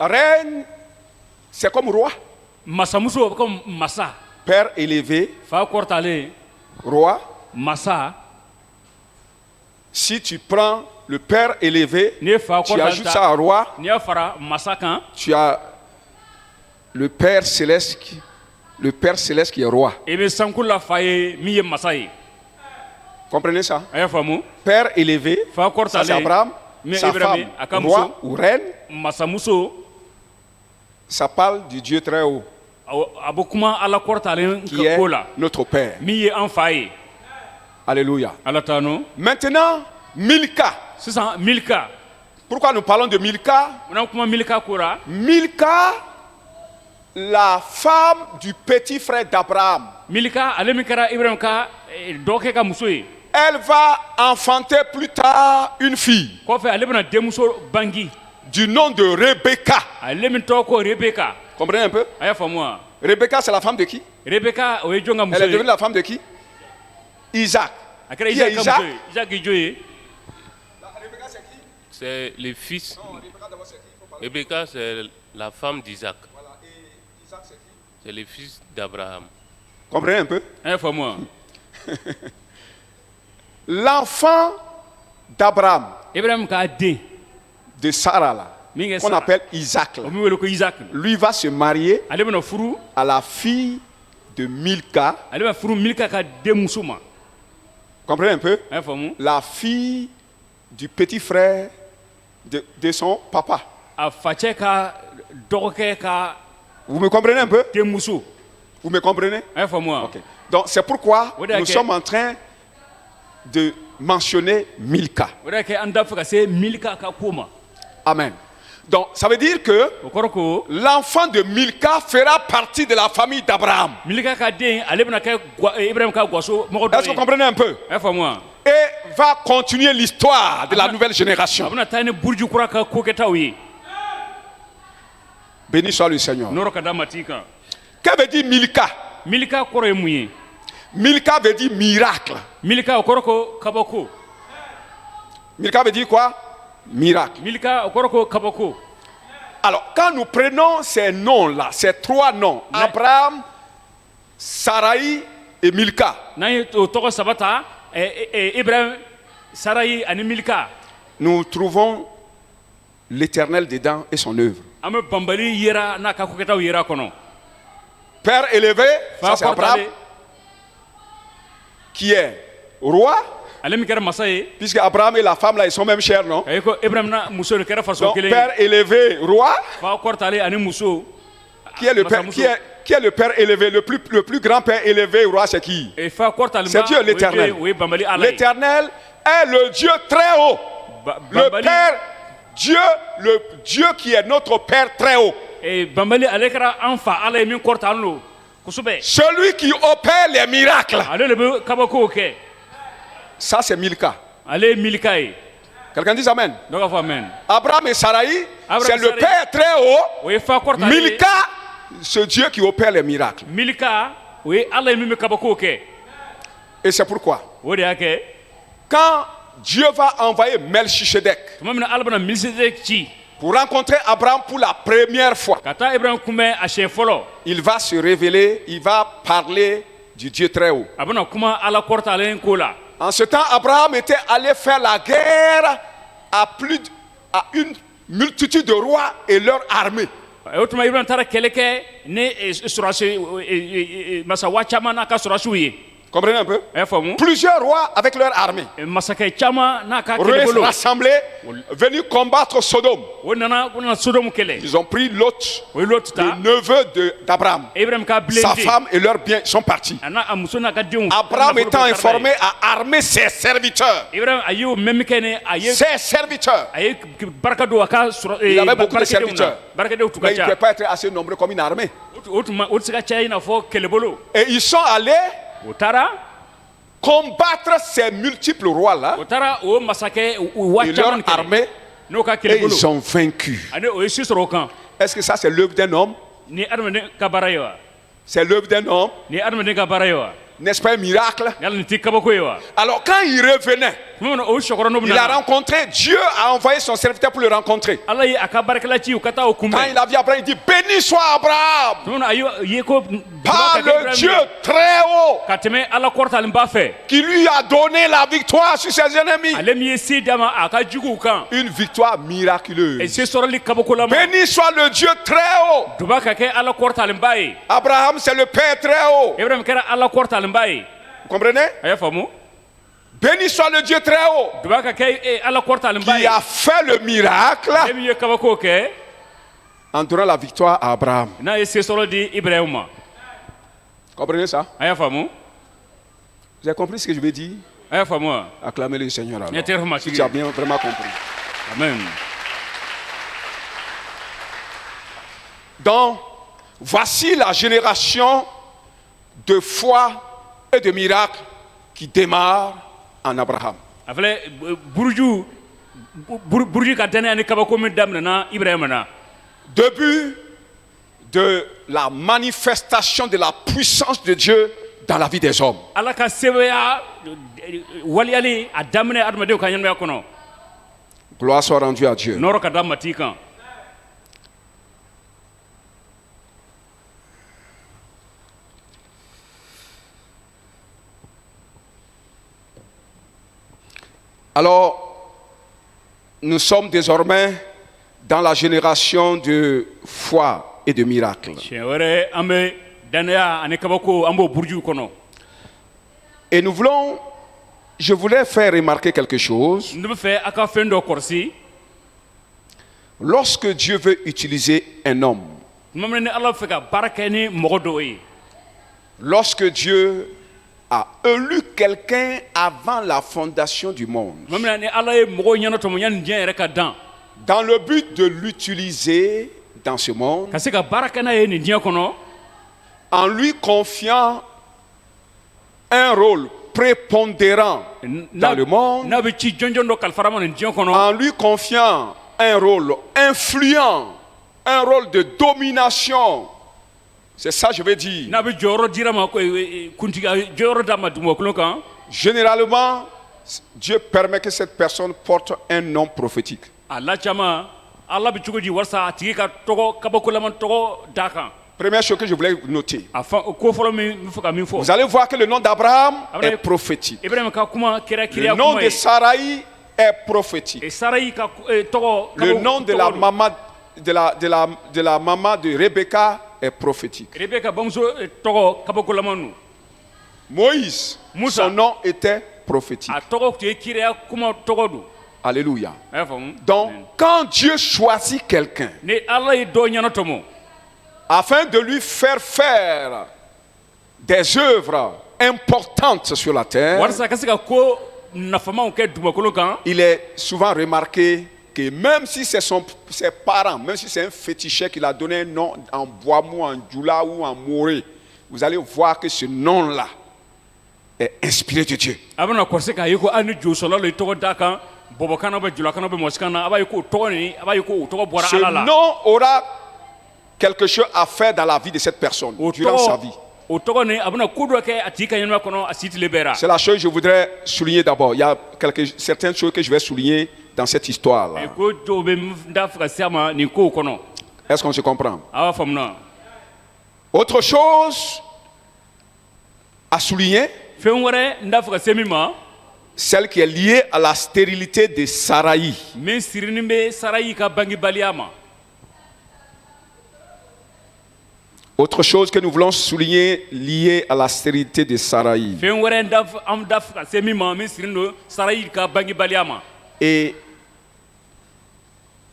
Reine, c'est comme roi. Masa muso comme masa. Père élevé, Fa kortale roi. masa. Si tu prends le père élevé, Ne fa tu kortale ajoutes ça à roi, ni fara masa kan. tu as le père céleste qui est roi. E be sankula fa ye mi ye masa ye. Comprenez ça? Aya famu. Père élevé, Fa ça kortale c'est Abraham, mais sa Ibrahim femme, aka roi muso ou reine, masa muso. ça parle du Dieu très haut, Abokuma ala kortale qui est ko la. notre Père. Mi ye an fa ye. Alléluia. Ala tano. Maintenant, Milka. Sisan Milka. Pourquoi nous parlons de Milka? On kuma Milka kora. Milka, la femme du petit frère d'Abraham. Milka ale min kɛra Ibrahim ka dɔgɔkɛ ka muso ye. Elle va enfanter plus tard une fille Kɔfɛ ale bɛna denmuso bangi. du nom de Rebecca. Ale min tɔgɔ ko Rebeka. Comprenez un peu? A y'a faamu wa? Rebecca, c'est la femme de qui? Rebeka o ye jɔn ka muso Elle est ye? devenue la femme de qui? Isaac. A kɛra Qui est Isaac ka muso ye. Isaac ye jɔn ye? Rebecca, c'est qui? C'est le fils. Non, Rebecca, d'abord, c'est qui? Il faut parler. Rebecca, c'est la femme d'Isaac. Voilà. Et Isaac, c'est qui? C'est le fils d'Abraham. Comprenez un peu? A y'a faamu wa? L'enfant d'Abraham, Ibrahim ka den de Sarah, là, min kɛ qu'on Sara, appelle Isaac, là, o min wele ko Isaac. lui va se marier Ale bɛna furu. à la fille de Milka. Ale bɛna furu Milka ka denmuso ma. Comprenez un peu? A y'a faamu? La fille du petit frère de son papa. A facɛ ka dɔgɔkɛ ka Vous me comprenez un peu? denmuso. Vous me comprenez? A y'a faamu wa? Ok. Donc c'est pourquoi O de y'a nous kɛ- sommes en train de mentionner Milka. O de y'a kɛ an da fɛ ka se Milka ka ko ma. Amen. Donc ça veut dire que O kɔrɔ ko l'enfant de Milka fera partie de la famille d'Abraham. Milka ka den ale bɛna kɛ Ibrahim ka gwaso mɔgɔ Est-ce dɔ que vous ye. comprenez un peu? A y'a faamu wa? Et va continuer l'histoire de la nouvelle A génération. bɛna taa ni buruju kura ka kokɛtaw ye. Béni soit le Seigneur. Nɔrɔ ka da mati kan. Que veut dire Milka? Milka kɔrɔ ye mun ye? Milka veut dire miracle. Milka o kɔrɔ ko kabako. Milka veut dire quoi? Miracle. Milka o kɔrɔ ko kabako. Alors, quand nous prenons ces noms-là, ces trois noms, Abraham, Sarai et Milka, N'an ye o tɔgɔ saba ta Ibrahim, Sarayi ani Milka. nous trouvons l'Éternel dedans et son œuvre. An bɛ banbali yera n'a ka kokɛtaw yera kɔnɔ. Père élevé, ça Fa c'est Abraham, kɔrɔtalen qui est roi, ale min kɛra masa ye. puisque Abraham et la femme là, ils sont même chers, non? A ye ko Ibrahim na muso de kɛra faso Donc, kelen ye. Père élevé, roi, Fa kɔrɔtalen ani muso. qui est le père, Masamuso. qui est le Père élevé, le plus grand Père élevé, roi, c'est qui? Fa kɔrɔtalen C'est Dieu, l'Éternel. o ye banbali ala ye. L'Éternel est le Dieu très haut. Le Banbali Père, Dieu, le Dieu qui est notre Père très haut. banbali ale kɛra an fa ala ye min kɔrɔtalen don kosɛbɛ. Celui qui opère les miracles. Ale de bɛ kabakow kɛ. Ça, c'est Milka. Ale ye Milka ye. Quelqu'un dit Amen. Dɔ ka fɔ amen. Abraham et Sarai, Abraham c'est et le Sarai. Père très haut. O ye fa kɔrɔtalen ye. Milka, ce Dieu qui opère les miracles. Milka o ye ala ye min bɛ kabakow kɛ. Et c'est pourquoi, O de y'a kɛ quand Dieu va envoyer Melchisedec tuma min na ala bɛna Melikisedeki ci Pour rencontrer Abraham pour la première fois, ka taa ibrahim kunbɛn a siɲɛ fɔlɔ il va se révéler, il va parler du Dieu très haut. a bɛna kuma ala kɔrɔtalen ko la. En ce temps, Abraham était allé faire la guerre à une multitude de rois et leur armée. o tuma ibrahim taara kɛlɛ kɛ ni masawa caman n'a ka sɔrɔsiw ye. Comprenez un peu? a y'a faamu. Plusieurs rois avec leur armée. masakɛ caman n'a ka kɛlɛbolo. Rassemblés, venus combattre Sodome. o nana sodomu kɛlɛ. Ils ont pris Lot, o ye Lot ta. le neveu d'Abraham. ibrahim ka bilen Sa den. femme et leurs biens sont partis. a n'a a muso n'a ka denw. Abraham étant informé a armé ses serviteurs. ibrahim a y'o mɛn min kɛ ni a ye. Ses serviteurs. a ye barika don a ka sɔrɔ. Il avait beaucoup de serviteurs. barikadenw tun ka Mais il ne ca. pouvait pas être assez nombreux comme une armée. o tuma o tɛ se ka caya i n'a fɔ kɛlɛbolo. Et ils sont allés o taara. combattre ces multiples rois-là o taara o masakɛ wa et leur caman kɛlɛ. armée n'o ka et kɛlɛbolo. ils ont vaincu. ani o ye si sɔrɔ o kan. Est-ce que ça c'est l'œuvre d'un homme? ni adamaden ka baara ye wa. C'est l'œuvre d'un homme? ni adamaden ka baara ye wa. N'est-ce pas un miracle? yala nin tɛ kabako ye wa. Alors quand il revenait, tuma min na o sɔkɔrɔ n'o bɛ il a na. rencontré, Dieu a envoyé son serviteur pour le rencontrer. ala ye a ka baarakɛla ci u ka taa o Quand kunbɛn. il a vu Abraham, il dit béni soit Abraham tuma min na a ye ko. par le Dieu très haut ka tɛmɛ ala kɔrɔtalenba fɛ. qui lui a donné la victoire sur ses ennemis. ale min ye se d'a ma a ka juguw kan. Une victoire miraculeuse. se sɔrɔli kabako la ma. Béni soit le Dieu très haut. duba ka kɛ ala kɔrɔtalenba ye. Abraham c'est le Père très haut. ibrahim kɛra ala kɔrɔtalenba ye. Vous comprenez? a y'a faamu. Béni soit le Dieu très haut duba ka kɛ ala kɔrɔtalenba qui ye. a fait le miracle ale min ye kabako kɛ. en donnant la victoire à Abraham. n'a ye se sɔrɔ di ibrahim ma. Comprenez ça? a y'a faamu. Vous avez compris ce que je vais dire? a y'a faamu wa. Acclamez le Seigneur alors. Ne tɛ fɔ Si tu as bien vraiment compris. amen. Donc, voici la génération de foi et de miracles qui démarre en Abraham. a filɛ buruju ka danaya ni kabako min daminɛna ibrahim na. Début de la manifestation de la puissance de Dieu dans la vie des hommes. ala ka sɛbɛya waliyali a daminɛ adamadenw ka ɲɛnamaya kɔnɔ. Gloire soit rendue à Dieu. nɔrɔ ka da mati kan. Alors, nous sommes désormais dans la génération de foi et de miracles. siɲɛ wɛrɛ an bɛ danaya ani kabako an b'o burujuw kɔnɔ. Et je voulais faire remarquer quelque chose. ne bɛ fɛ a ka fɛn dɔ kɔlɔsi. Lorsque Dieu veut utiliser un homme, tuma min na ni ala bɛ fɛ ka baara kɛ ni mɔgɔ dɔw ye. lorsque Dieu a élu quelqu'un avant la fondation du monde, tuma min na ni ala ye mɔgɔw ɲɛna tɔmɔ yanni diɲɛ yɛrɛ ka dan. dans le but de l'utiliser dans ce monde, ka se ka baara kɛ n'a ye nin diɲɛ kɔnɔ. en lui confiant un rôle prépondérant dans le monde, n'a bɛ ci jɔnjɔn dɔ kalifara ma nin diɲɛ kɔnɔ. en lui confiant un rôle influent, un rôle de domination. C'est ça je veux dire. n'a bɛ jɔyɔrɔ dira ma kuntigi jɔyɔrɔ d'a ma dugumakolo kan. Généralement, Dieu permet que cette personne porte un nom prophétique. a la caman ala bɛ cogo di walasa a tigi ka tɔgɔ kabakolama tɔgɔ d'a kan. Première chose que je voulais noter. a fa ko fɔlɔ min n bɛ fɛ ka min fɔ. Vous allez voir que le nom d'Abraham Abraham- est prophétique. ibrahim ka kuma kɛra Le kiriya nom kuma de ye. Sarai est prophétique. sarayi ka tɔgɔ. Le nom de la maman de Rebecca est prophétique. rebeka bamuso tɔgɔ kabakolama nu. Moïse, Moussa. son nom était prophétique. a tɔgɔ tun ye kiriya kuma tɔgɔ don. Alléluia. a y'a faamu. Donc, quand Dieu choisit quelqu'un ni ala ye dɔ ɲɛna tɔmɔ. afin de lui faire des œuvres importantes sur la terre, walasa a ka se ka ko nafamaw kɛ dugumakolo kan. il est souvent remarqué que même si c'est ses parents, même si c'est un féticheur qui l'a donné un nom en Boamou, en Djoula ou en Moré, vous allez voir que ce nom-là est inspiré de Dieu. a bɛna kɔlɔsi k'a ye ko hali ni josɔla le tɔgɔ d'a kan bɔbɔkan bɛ julakan bɛ mɔsikan na a b'a ye ko o tɔgɔ nin a b'a ye ko o tɔgɔ bɔra Ce ala la. nom aura quelque chose à faire dans la vie de cette personne o durant sa vie. o tɔgɔ nin a bɛna ko dɔ kɛ a tigi ka ɲɛnamaya kɔnɔ a si tile bɛɛ ra. C'est la chose que je voudrais souligner d'abord. Il y a certaines choses que je vais souligner dans cette histoire-là. e ko dɔw bɛ n da fɛ ka se a ma nin kow kɔnɔ Est-ce qu'on se comprend? a b'a faamu na Autre chose à souligner, fɛn wɛrɛ n da fɛ ka se min ma celle qui est liée à la stérilité de Saraï. min sirinin bɛ Sarayi ka bangebaliya ma Autre chose que nous voulons souligner liée à la stérilité de Saraï. fɛn wɛrɛ an da fɛ ka se min ma min sirinin don Sarayi ka bangebaliya ma Et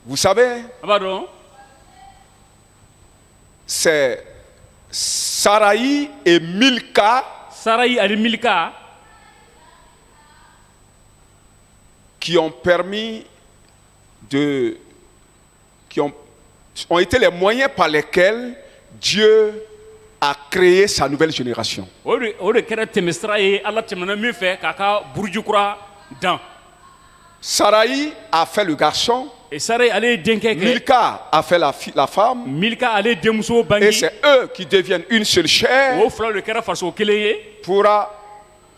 vous savez, a b'a dɔn c'est Saraï et Milka Sarayi ani Milika qui ont permis qui ont été les moyens par lesquels Dieu a créé sa nouvelle génération. o de kɛra tɛmɛsira ye Ala tɛmɛna min fɛ k'a ka buruju kura dan Saraï a fait le garçon, et Sarayi ale ye denkɛ kɛ Milka a fait la femme, Milika ale ye denmuso et bange c'est eux qui deviennent une seule chair o fila de kɛra faso kelen ye pour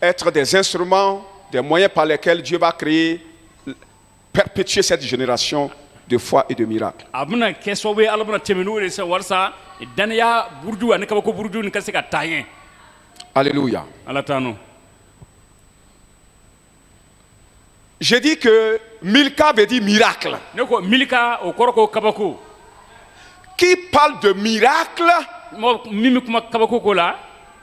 être des instruments, des moyens par lesquels Dieu va créer, perpétuer cette génération de foi et de miracles. a bɛna kɛ sababu ye Ala bɛna tɛmɛ n'o de sisan walasa danaya buruju ani kabako buruju nin ka se ka taa ɲɛ Alléluia. Ala t'an nɔ J'ai dit que Milka veut dire miracle. ne ko Milika o kɔrɔ ko kabako Qui parle de miracle min bɛ kuma kabako ko la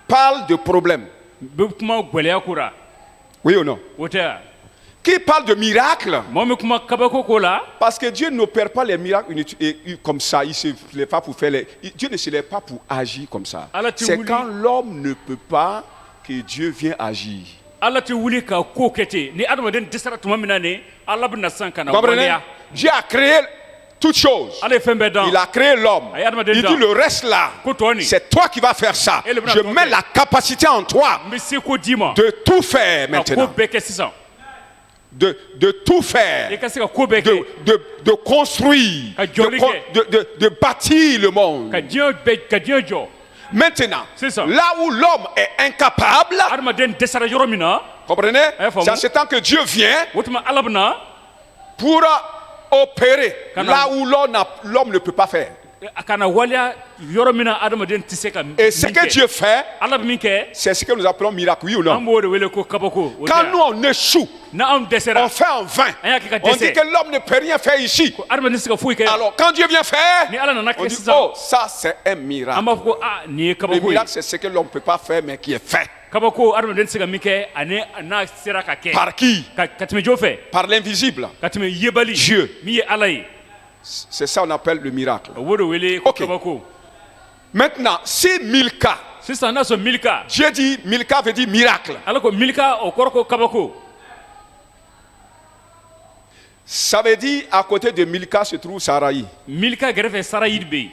parle de problème. bɛ kuma gwɛlɛya ko la Oui ou non? o tɛ wa Qui parle de miracle? mɔgɔ min kuma kabako ko la Parce que Dieu n'opère pas les miracles comme ça. Il ne se lève pas pour faire Dieu ne se lève pas pour agir comme ça. Allah te C'est voulait- quand l'homme ne peut pas que Dieu vient agir. Ala tɛ wuli ka ko kɛ ten ni adamaden dɛsɛra tuma min na ne Ala bɛna san ka na Vous comprenez? waleya Dieu a créé toutes choses. Ala ye fɛn bɛɛ dan Il a créé l'homme. Aye, adamaden Il dan. dit le reste là, ko tɔ nin c'est toi qui vas faire ça. Et le bras Je tombé. mets la capacité en toi n bɛ se ko d'i ma de tout faire ka ko maintenant. bɛɛ kɛ sisan De tout faire. i ka se ka ko bɛɛ kɛ De construire, Ka jɔli kɛ. de bâtir le monde. ka diɲɛ jɔ Maintenant, C'est ça. là où l'homme est incapable, adamaden dɛsɛra yɔrɔ min na comprenez? faamu. C'est en ce temps que Dieu vient o tuma Ala bɛna pour opérer Kana- là où l'homme ne peut pas faire. a kana waleya yɔrɔ min na adamaden tɛ se ka min Et ce que kɛ Dieu fait, Ala bɛ min kɛ c'est ce que nous appelons miracle, oui ou an non? b'o de wele ko kabako o tɛ Quand wa? nous on échoue, n'anw dɛsɛra on fait en vain. an y'a kɛ ka On dit dɛsɛ que l'homme ne peut rien faire ici. adamaden tɛ se ka foyi kɛ Alors quand Dieu vient faire, ni Ala nana on kɛ dit sisan oh ça c'est un an miracle. b'a fɔ ko nin ye Le kabako ye miracle c'est ce que l'homme ne peut pas faire mais qui est fait. kabako adamaden tɛ se ka min kɛ ani n'a sera ka kɛ Par qui? ka tɛmɛ jo fɛ Par l'invisible. ka tɛmɛ yebali Dieu. min ye Ala ye C'est ça qu'on appelle le miracle. o b'o de wele ko Ok. kabako Maintenant, si Milka, sisan n'a sɔrɔ Milika Dieu dit Milka veut dire miracle. Ala ko Milika o kɔrɔ ko kabako Ça veut dire à côté de Milka se trouve Saraï, Milika gɛrɛfɛ Sarayi de bɛ yen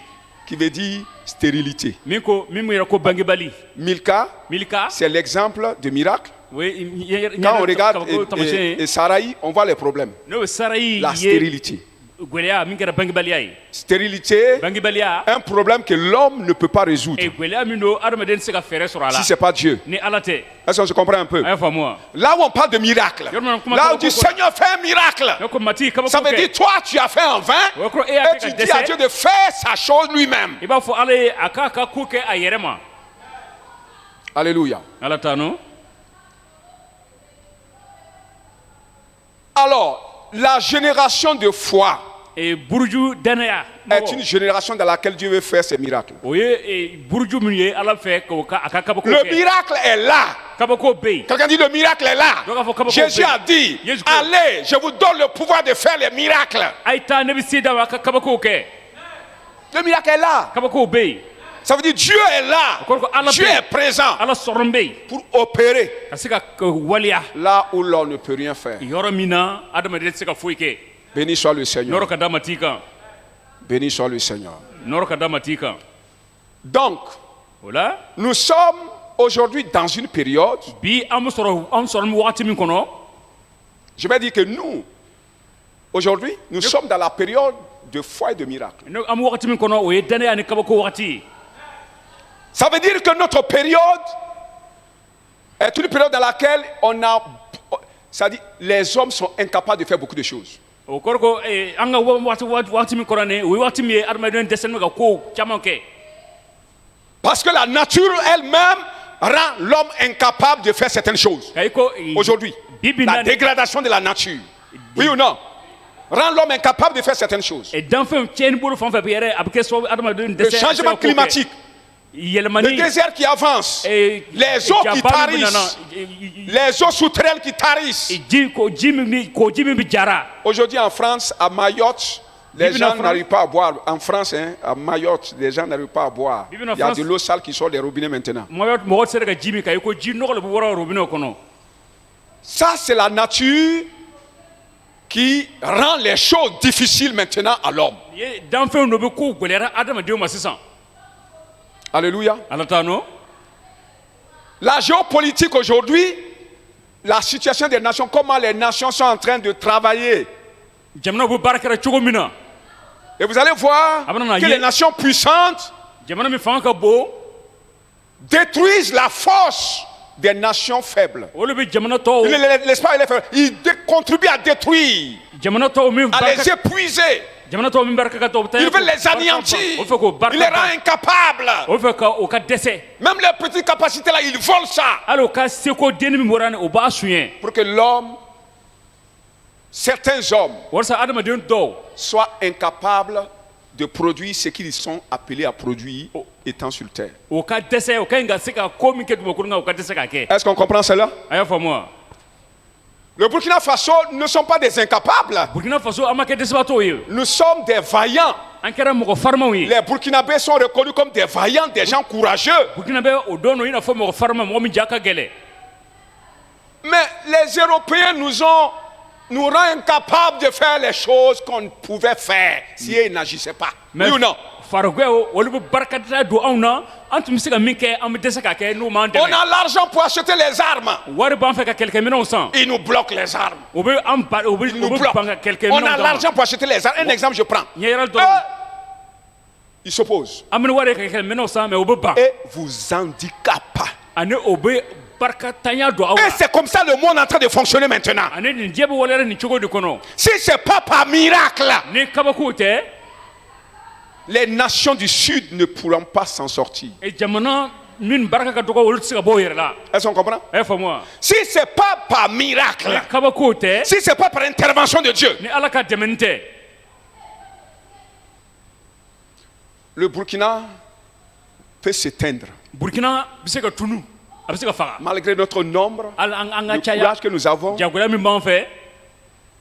qui veut dire stérilité. min yɛrɛ ko bangebali Milka, Milika c'est l'exemple de miracle. o ye Quand on regarde kabako taamasiyɛn ye et Saraï, on voit les problèmes. n'o ye Sarayi La ye stérilité. gwɛlɛya min kɛra bangebaliya ye Stérilité, bangebaliya un problème que l'homme ne peut pas résoudre gwɛlɛya min don adamaden tɛ se ka fɛɛrɛ sɔrɔ a la si ce n'est pas Dieu. ni Ala tɛ Est-ce qu'on se comprend un peu? a y'a faamu wa Là où on parle de miracle, là où on dit Seigneur, fais un miracle. ne ko mati kabako Ça veut dire kɛ toi, tu as fait en vain o ye kɔrɔ e y'a et kɛ tu ka dis à Dieu dɛsɛ de faire sa chose lui-même. i b'a fɔ Ala ye a k'a ka ko kɛ a yɛrɛ ma Alléluia. Ala t'a nɔ Alors, la génération de foi buruju danaya est une génération dans laquelle Dieu veut faire ses miracles. o ye buruju min ye Ala fɛ a ka kabako Le kɛ miracle est là. kabako bɛ yen Quelqu'un dit le miracle est là. Donc, il faut que- Jésus a dit, Jésus ko- allez, je vous donne le pouvoir de faire les miracles. a ye taa ne bɛ se d'a ma a ka kabako kɛ Le miracle est là. kabako bɛ yen Ça veut dire Dieu est là. O kɔrɔ ko Ala Dieu bɛ est yen présent Ala sɔrɔ bɛ yen pour opérer ka se ka waleya là où l'on ne peut rien faire. yɔrɔ min na adamaden tɛ se ka foyi kɛ Béni soit le Seigneur. nɔrɔ ka d'a ma t'i kan Béni soit le Seigneur. nɔrɔ ka d'a ma t'i kan Donc, o la nous sommes aujourd'hui dans une période, bi an sɔrɔ wagati min kɔnɔ je vais dire que nous, aujourd'hui, nous sommes dans la période de foi et de miracle. an bɛ wagati min kɔnɔ o ye danaya ni kabako wagati ye Ça veut dire que notre période est une période dans laquelle on a... C'est-à-dire les hommes sont incapables de faire beaucoup de choses. o kɔrɔ ko an ka waati min kɔrɔ nin o ye waati min ye adamaden dɛsɛlen bɛ ka ko caman kɛ. Parce que la nature elle-même rend l'homme incapable de faire certaines choses. Aujourd'hui, la dégradation de la nature, oui ou non, rend l'homme incapable de faire certaines choses. Le changement climatique, le désert qui avance, les eaux qui tarissent, les eaux souterraines qui tarissent. Aujourd'hui en France, à Mayotte, les gens n'arrivent pas à boire. En France, à Mayotte, les gens n'arrivent pas à boire. Il y a de l'eau sale qui sort des robinets maintenant. Ça, c'est la nature qui rend les choses difficiles maintenant à l'homme. Alléluia. La géopolitique aujourd'hui, la situation des nations, comment les nations sont en train de travailler. Et vous allez voir que les nations puissantes détruisent la force des nations faibles. Ils contribuent à détruire, à les épuiser. Ils veulent les anéantir. Ils les rendent incapables. Même les petites capacités là, ils volent ça. Pour que l'homme, certains hommes, soient incapables de produire ce qu'ils sont appelés à produire étant sur terre. Est-ce qu'on comprend cela? Le Burkina Faso ne sont pas des incapables. Nous sommes des vaillants. Les Burkinabés sont reconnus comme des vaillants, des gens courageux. Mais les Européens nous rendent incapables de faire les choses qu'on pouvait faire si ils n'agissaient pas. Oui ou non? On a l'argent pour acheter les armes. Ils nous bloquent les armes. Ils nous bloquent. On a l'argent pour acheter les armes. Un exemple, je prends. Ils s'opposent. Et vous handicapent. Et c'est comme ça le monde est en train de fonctionner maintenant. Si ce n'est pas par miracle, les nations du Sud ne pourront pas s'en sortir. Est-ce qu'on comprend? Si ce n'est pas par miracle, si ce n'est pas par intervention de Dieu, le Burkina peut s'éteindre. Malgré notre nombre, le courage que nous avons,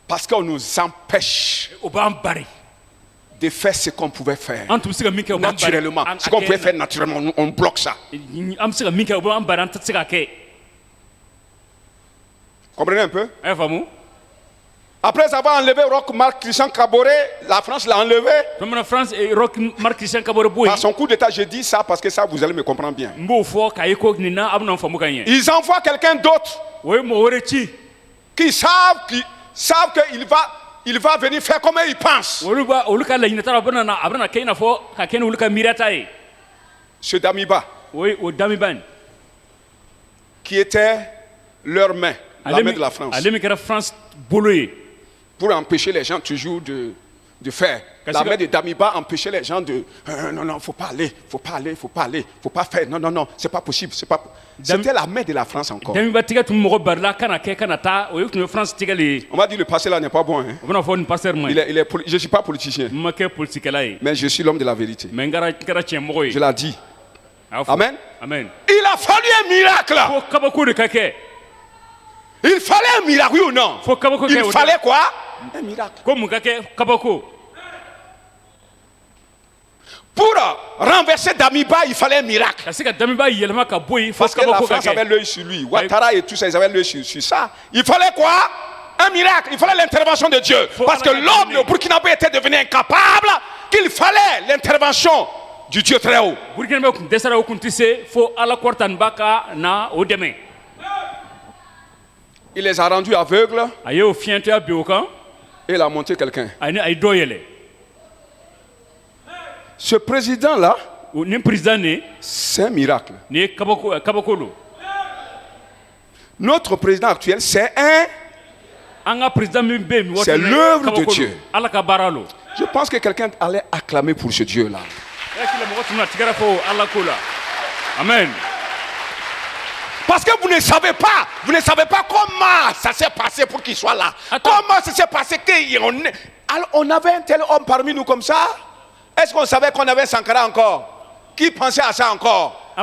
parce qu'on nous empêche de faire ce qu'on pouvait faire naturellement. Ce qu'on pouvait faire naturellement, on bloque ça. Comprenez un peu? Après avoir enlevé Roch Marc Christian Kaboré, la France l'a enlevé. Par son coup d'état, je dis ça parce que ça, vous allez me comprendre bien. Ils envoient quelqu'un d'autre qui savent qu'il va venir faire comme il pense. Ce Damiba, qui était leur main, la main de la France, pour empêcher les gens toujours de faire. La main de Damiba empêchait les gens de non, faut pas aller, faut pas faire, non, c'est pas possible, C'était la main de la France encore. On m'a dit le passé là n'est pas bon. Je ne suis pas politicien, mais je suis l'homme de la vérité. Je l'ai dit. Amen. Il a fallu un miracle. Il fallait un miracle, oui ou non? Il fallait quoi? Un miracle. Pour renverser Damiba, il fallait un miracle. Parce que la France avait l'œil sur lui. Ouattara et tout ça, ils avaient l'œil sur ça. Il fallait quoi? Un miracle. Il fallait l'intervention de Dieu. Parce que l'homme, le Burkinabé, était devenu incapable, qu'il fallait l'intervention du Dieu très haut. Il les a rendus aveugles. Et il a monté quelqu'un. Ce président-là, c'est un miracle. Notre président actuel, c'est un C'est l'œuvre de Dieu. Je pense que quelqu'un allait acclamer pour ce Dieu-là. Amen. Parce que vous ne savez pas comment ça s'est passé pour qu'il soit là. Comment ça s'est passé qu'on avait un tel homme parmi nous comme ça. Est-ce qu'on savait qu'on avait Sankara encore? Qui pensait à ça encore?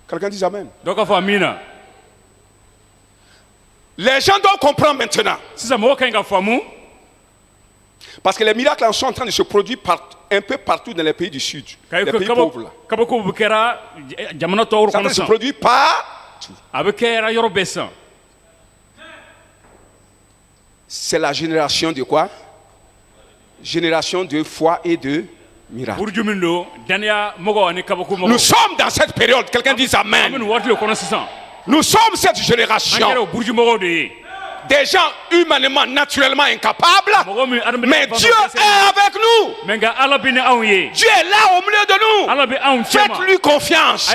Quelqu'un dit Amen. Les gens doivent comprendre maintenant. Parce que les miracles sont en train de se produire un peu partout dans les pays du Sud. Les pays pauvres là. Ça se produit partout. C'est la génération de quoi? Génération de foi et de miracles. Nous sommes dans cette période. Quelqu'un dit Amen. Nous sommes cette génération. Des gens humainement, naturellement incapables, mais Dieu est avec nous. Dieu est là au milieu de nous. Faites-lui confiance.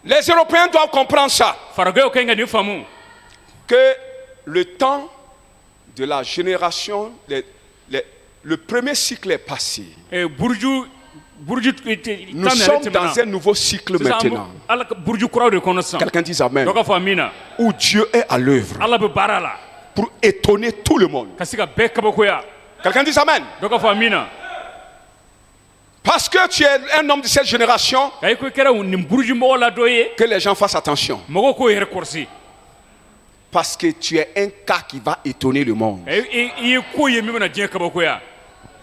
Les Européens doivent comprendre ça. Que le temps de la génération, le premier cycle est passé. Nous sommes dans un nouveau cycle maintenant. Quelqu'un dit Amen. Où Dieu est à l'œuvre pour étonner tout le monde. Quelqu'un dit Amen. Parce que tu es un homme de cette génération, que les gens fassent attention. Parce que tu es un cas qui va étonner le monde.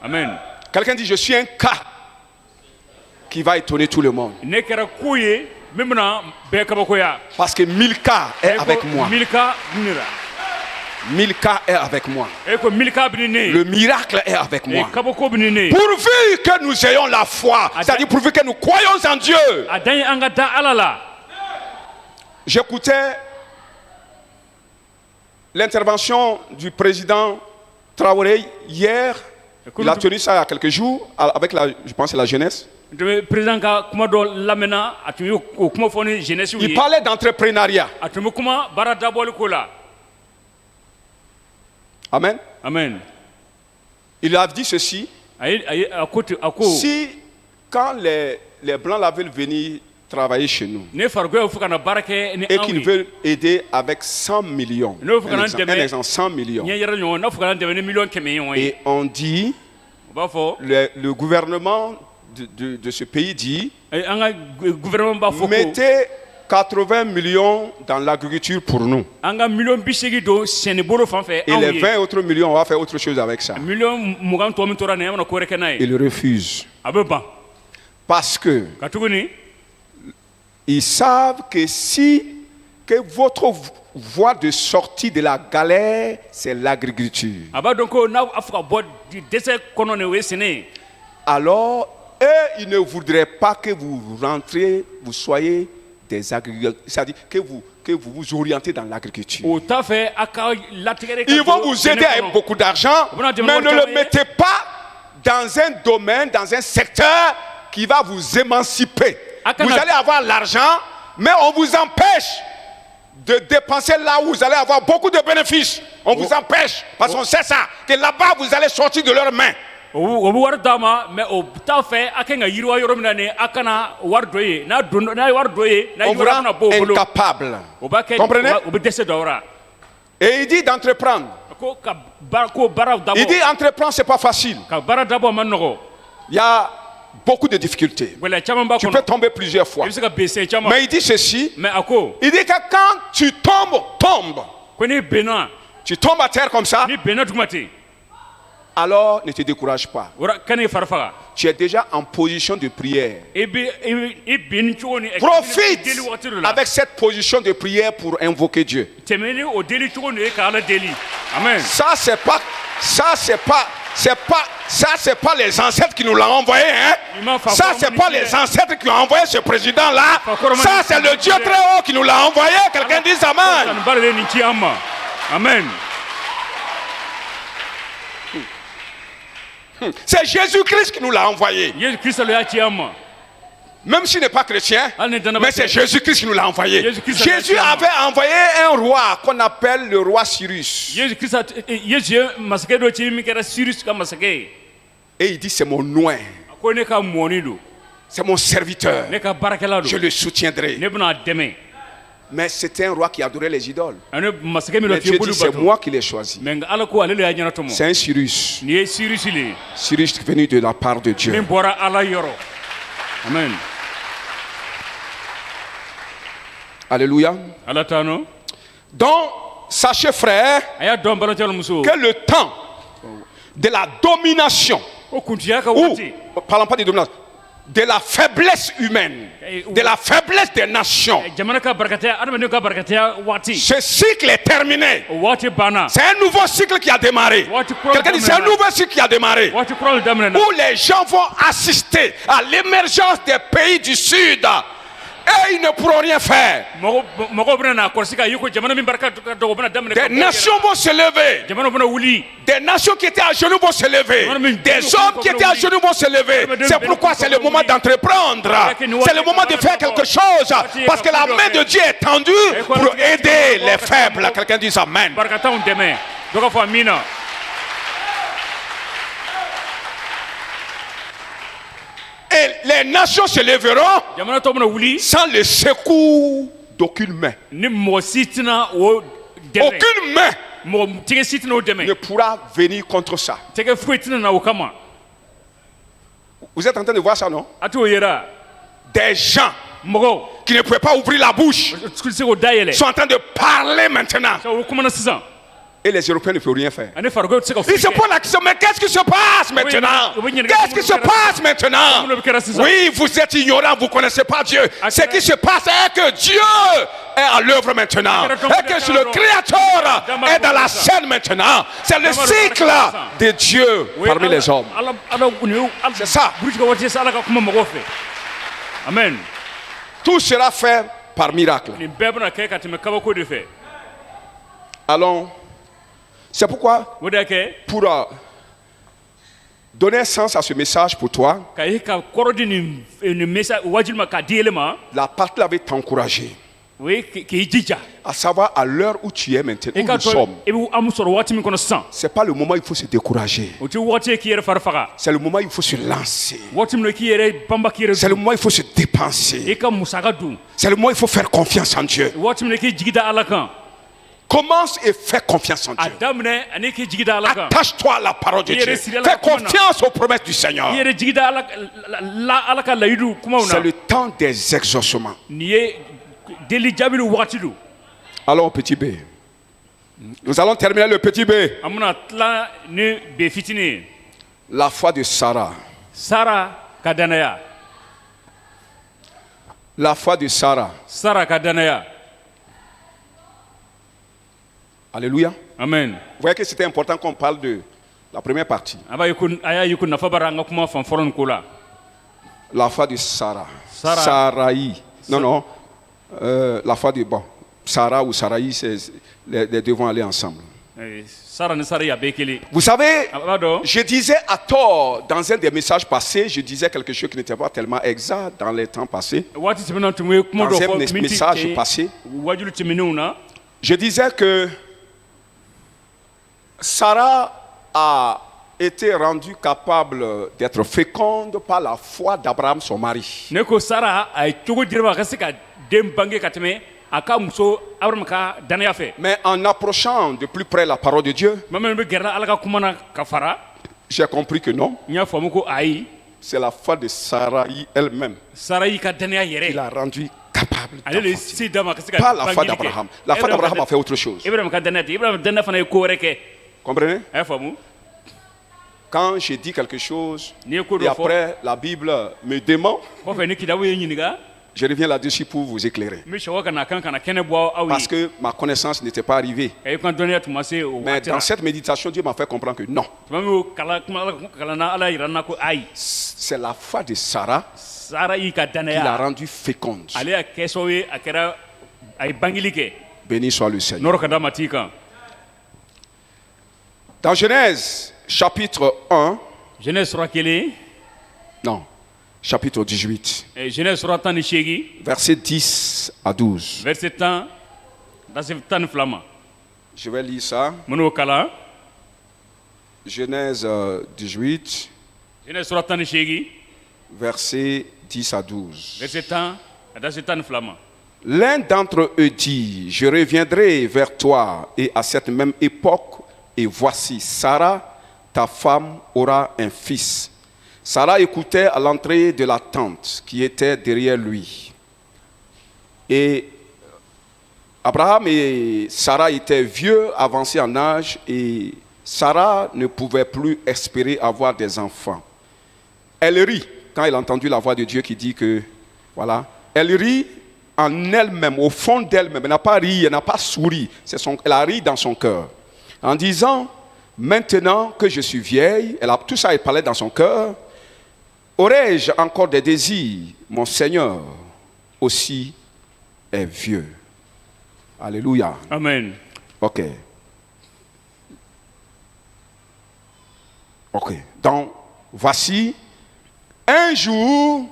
Amen. Quelqu'un dit je suis un cas qui va étonner tout le monde. Parce que Milka est avec moi. Milka est avec moi. Le miracle est avec moi. Pourvu que nous ayons la foi, c'est-à-dire pourvu que nous croyons en Dieu. J'écoutais l'intervention du président Traoré hier. Il a tenu ça il y a quelques jours avec je pense la jeunesse. Il parlait d'entrepreneuriat. Amen. Amen. Il a dit ceci. Si quand les Blancs là veulent venir travailler chez nous et qu'ils veulent aider avec 100 millions, un exemple 100 millions, et on dit, le gouvernement de ce pays dit, mettez 80 millions dans l'agriculture pour nous. Et les 20 autres millions, on va faire autre chose avec ça. Ils refusent. Parce que ils savent que votre voie de sortie de la galère, c'est l'agriculture. Alors, eux, ils ne voudraient pas que vous rentrez, vous soyez des agriculteurs, c'est-à-dire que vous vous orientez dans l'agriculture. Ils vont vous aider avec beaucoup d'argent, mais ne le mettez pas dans un domaine, dans un secteur qui va vous émanciper. Vous allez avoir l'argent, mais on vous empêche de dépenser là où vous allez avoir beaucoup de bénéfices. On vous empêche, parce qu'on sait ça, que là-bas vous allez sortir de leurs mains. On vous rend incapable. Comprenez? Et il dit d'entreprendre. Il dit entreprendre, c'est pas facile. Il y a beaucoup de difficultés. Tu peux tomber plusieurs fois. Mais il dit ceci. Il dit que quand tu tombes, tu tombes à terre comme ça, alors ne te décourage pas. Tu es déjà en position de prière. Profite avec cette position de prière pour invoquer Dieu. Amen. Ça c'est pas les ancêtres qui nous l'ont envoyé, hein? Ça c'est pas les ancêtres qui ont envoyé ce président là. Ça c'est le Dieu très haut qui nous l'a envoyé. Quelqu'un dit Amen. Amen. C'est Jésus-Christ qui nous l'a envoyé. Yesu Kristo lo ya ci amma. Même s'il n'est pas chrétien, mais c'est Jésus-Christ qui nous l'a envoyé. Jésus-Christ Jésus avait envoyé un roi qu'on appelle le roi Cyrus. Yesu Kristo Yesu masake do ci mi kera Cyrus ka masake. Et il dit, c'est mon oint, Ko ne ka moni do. c'est mon serviteur. Ne ka barakela do. Je le soutiendrai. Ne buna deme. Mais c'était un roi qui adorait les idoles. Ane masake mi lo Mais fi Dieu bulu dit, c'est bato. moi qui l'ai choisi. Men ala ko ale le ya nyana to mo. C'est un Cyrus. Ni Cyrus le. Cyrus venu de la part de Min Dieu. bora ala yoro. Amen. Alléluia. Ala tano. Donc, sachez frère, Aya don balo telo muso. que le temps de la domination, O kuntiya ka ou, wati. parlons pas de domination, de la faiblesse humaine, de la faiblesse des nations, Jamana ka barakataya adama ne ka barakataya wati. ce cycle est terminé. Wati bana. C'est un nouveau cycle qui a démarré. Quelqu'un dit, c'est un nouveau cycle qui a démarré. Wati krol damna na. Où les gens vont assister à l'émergence des pays du Sud. Et ils ne pourront rien faire. Mogo bena na korsika yuko jamana min baraka do bena damna. Des nations vont se lever. Jamana bena wuli. Des nations qui étaient à genoux vont se lever. Des hommes qui étaient à genoux vont se lever. C'est pourquoi c'est le moment d'entreprendre. C'est le moment de faire quelque chose. Parce que la main de Dieu est tendue pour aider les faibles. Quelqu'un dit Amen. Barakata on deme. Doka fo amina. Et les nations se lèveront Jamana to bena wuli. sans le secours d'aucune main. Ni mo sitina o deme. Aucune main Mo tege sitina o deme. ne pourra venir contre ça. Tege fuitina na o kama. Vous êtes en train de voir ça, non? Atu yera. Des gens Mogo. qui ne pouvaient pas ouvrir la bouche Skulse ko dayele. sont en train de parler maintenant. So kuma na sisan. Et les Européens ne peuvent rien faire. Ane fargo tseka Ils se posent la question, mais qu'est-ce qui se passe maintenant? Qu'est-ce qui se passe maintenant? Oui, vous êtes ignorants, vous ne connaissez pas Dieu. Ce qui se passe est que Dieu est à l'œuvre maintenant. Et que le Créateur est dans la scène maintenant. C'est le cycle de Dieu parmi les hommes. C'est ça. Amen. Tout sera fait par miracle. Ni bebna ke ka teme kabako de fait. Allons. C'est pourquoi, Wodake pour donner sens à ce message pour toi, ka hika korodi ni mesa wajilma ka dielema. la partie avait t'encouragé. Oui ki jija. À savoir, à l'heure où tu es maintenant, où nous sommes, Ebu amusoro wati mi kono san. c'est pas le moment où il faut se décourager. Oti wati ki yere farfaka. C'est le moment où il faut se lancer. Wati mi ki yere bamba ki yere. C'est le moment où il faut se dépenser. Eka musaka du. C'est le moment où il faut faire confiance en Dieu. Wati mi ki jigida alakan. Commence et fais confiance en Dieu. Adamne ani ki jigida alakan. Attache-toi à la parole de Dieu. Fais confiance aux promesses du Seigneur. Yere jigida alaka la yidu kuma una. C'est le temps des exaucements. Niye deli jabilu wati du. Allons au petit B. Nous allons terminer le petit B. Amuna tla ni be fitini. La foi de Sarah. Sara kadanaya. La foi de Sarah. Sara kadanaya. Alléluia. Amen. Vous voyez que c'était important qu'on parle de la première partie. Aba yukun aya yukun nafa baranga kuma fan foron kula. La foi de Sarah. Sarah. Sarai. Non, non. La foi de... Bon. Sarah ou Sarai, les deux vont aller ensemble. Sara ni Sara ya bekeli. Vous savez, Abado. je disais à tort, dans un des messages passés, je disais quelque chose qui n'était pas tellement exact dans les temps passés. Wati timena tumwe kuma Dans do un ko minti. message passé, Wajulu timinuna. je disais que Sarah a été rendue capable d'être féconde par la foi d'Abraham, son mari. Neko Sara ay chogo dirba kasika dem bange kateme aka muso Abraham ka danaya fe. Mais en approchant de plus près la parole de Dieu, Mamen be gerna alaka kuma na kafara. j'ai compris que non, Nya famu ko ayi. c'est la foi de Sarah elle-même Sara yi ka danaya qui yere. l'a rendue capable Ale le d'enfanter. si dama kasika. Pas la foi d'Abraham. La foi d'Abraham a fait autre chose. Ibrahim ka danaya. Ibrahim danaya fana ko reke. Comprenez? Ay famu. Quand j'ai dit quelque chose, Ni ko et do fo. après la Bible me demande, Ko fe ni kidawo yiniga. je reviens là-dessus pour vous éclairer. Mi shawa kana kan kana kene bo awi. Parce que ma connaissance n'était pas arrivée. Kay kan danaya tumase o Mais watira. dans cette méditation, Dieu m'a fait comprendre que non. Tumami kala kuma kala na ala irana ko ayi. C'est la foi de Sarah Sara yi ka qui l'a danaya. rendue féconde. Ale ya keso ye akera ay bangili ke. Béni soit le Seigneur. Noro kada matika. Dans Genèse chapitre 1, Genèse sura kelen. Non, chapitre 18, Genèse sura 18. versets 10 à 12. Verset 10 da se 12 ma. Je vais lire ça. Mun kala. Genèse 18, Genèse sura 18. versets 10 à 12. Verset 10 da se 12 ma. L'un d'entre eux dit, je reviendrai vers toi et à cette même époque, et voici, Sarah, ta femme, aura un fils. Sarah écoutait à l'entrée de la tente qui était derrière lui. Et Abraham et Sarah étaient vieux, avancés en âge, et Sarah ne pouvait plus espérer avoir des enfants. Elle rit quand elle a entendu la voix de Dieu qui dit que, voilà, elle rit en elle-même, au fond d'elle-même. Elle n'a pas ri, elle n'a pas souri. Elle a ri dans son cœur. En disant, maintenant que je suis vieille, tout ça elle parlait dans son cœur, aurais-je encore des désirs? Mon Seigneur aussi est vieux. Alléluia. Amen. Ok. Donc, voici, un jour,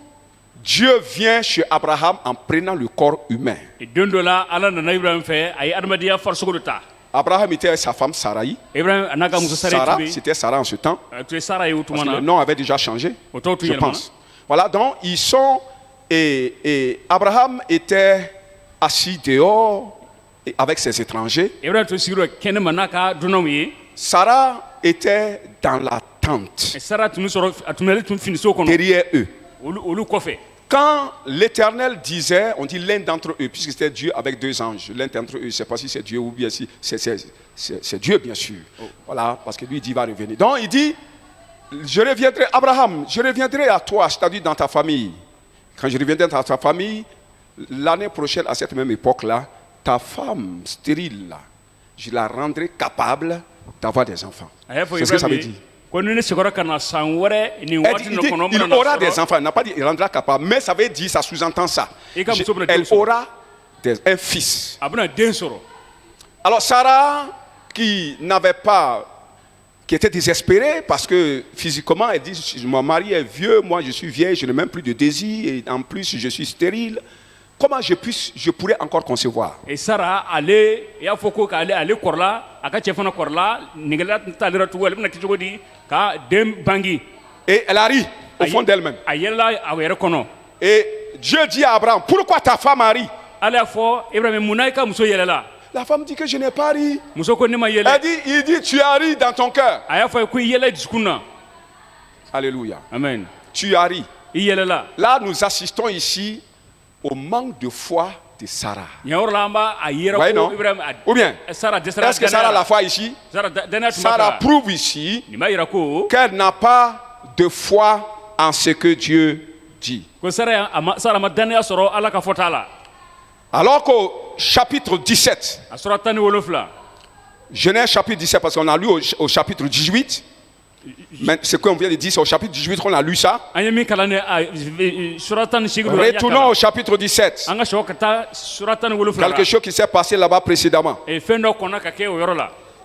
Dieu vient chez Abraham en prenant le corps humain. Et dondola ala na Ibrahim fait ay adamadia force ko ta. Abraham était avec sa femme Sarai. Ibrahim anaka muso Sarah, sare c'était Sarah en ce temps. tu es Sarah et Parce que Outumana. le nom avait déjà changé, Ototu je yelma. pense. Voilà, donc ils sont... Et Abraham était assis dehors avec ses étrangers. Ibrahim to siguro ken manaka dunomi. Sarah était dans la tente, Et Sarah tu soro atumele tu fini so kono. derrière eux. Olu kofe. Quand l'Éternel disait, on dit l'un d'entre eux, puisque c'était Dieu avec deux anges, l'un d'entre eux, je ne sais pas si c'est Dieu ou bien si c'est Dieu, bien sûr. Voilà, parce que lui, il dit, il va revenir. Donc, il dit, je reviendrai, Abraham, je reviendrai à toi, c'est-à-dire dans ta famille. Quand je reviendrai dans ta famille, l'année prochaine, à cette même époque-là, ta femme stérile, là, je la rendrai capable d'avoir des enfants. C'est ce que ça veut dire. Il Il aura des enfants, il n'a pas dit il rendra capable, mais ça veut dire, ça sous-entend ça. Elle aura un fils. Alors Sarah, qui était désespérée parce que physiquement, elle dit, mon mari est vieux, moi je suis vieille, je n'ai même plus de désir, et en plus je suis stérile. Comment je pourrais encore concevoir? Et Sarah allait, il a foko aller korla, aka chefana korla, nigela talira tu wala nakiti jodi ka dem bangi. Et elle a ri au fond d'elle-même. Ayela awere kono. Et Dieu dit à Abraham, pourquoi ta femme a ri? Ala fo Ibrahim munaika muso yelela. La femme dit que je n'ai pas ri. Muso ko nima yele. Il dit tu as ri dans ton cœur. Aya fo ku yele diskuna. Alléluia. Amen. Tu as ri. Yelela. Là nous assistons ici au manque de foi de Sarah. Voyez, non? Ou bien, est-ce que Sarah a la foi ici? Sarah prouve ici qu'elle n'a pas de foi en ce que Dieu dit. Alors qu'au chapitre 17, Genèse chapitre 17, parce qu'on a lu au chapitre 18, mais ce qu'on vient de dire, c'est au chapitre 18 qu'on a lu ça. Retournons au chapitre 17. Quelque chose qui s'est passé là-bas précédemment.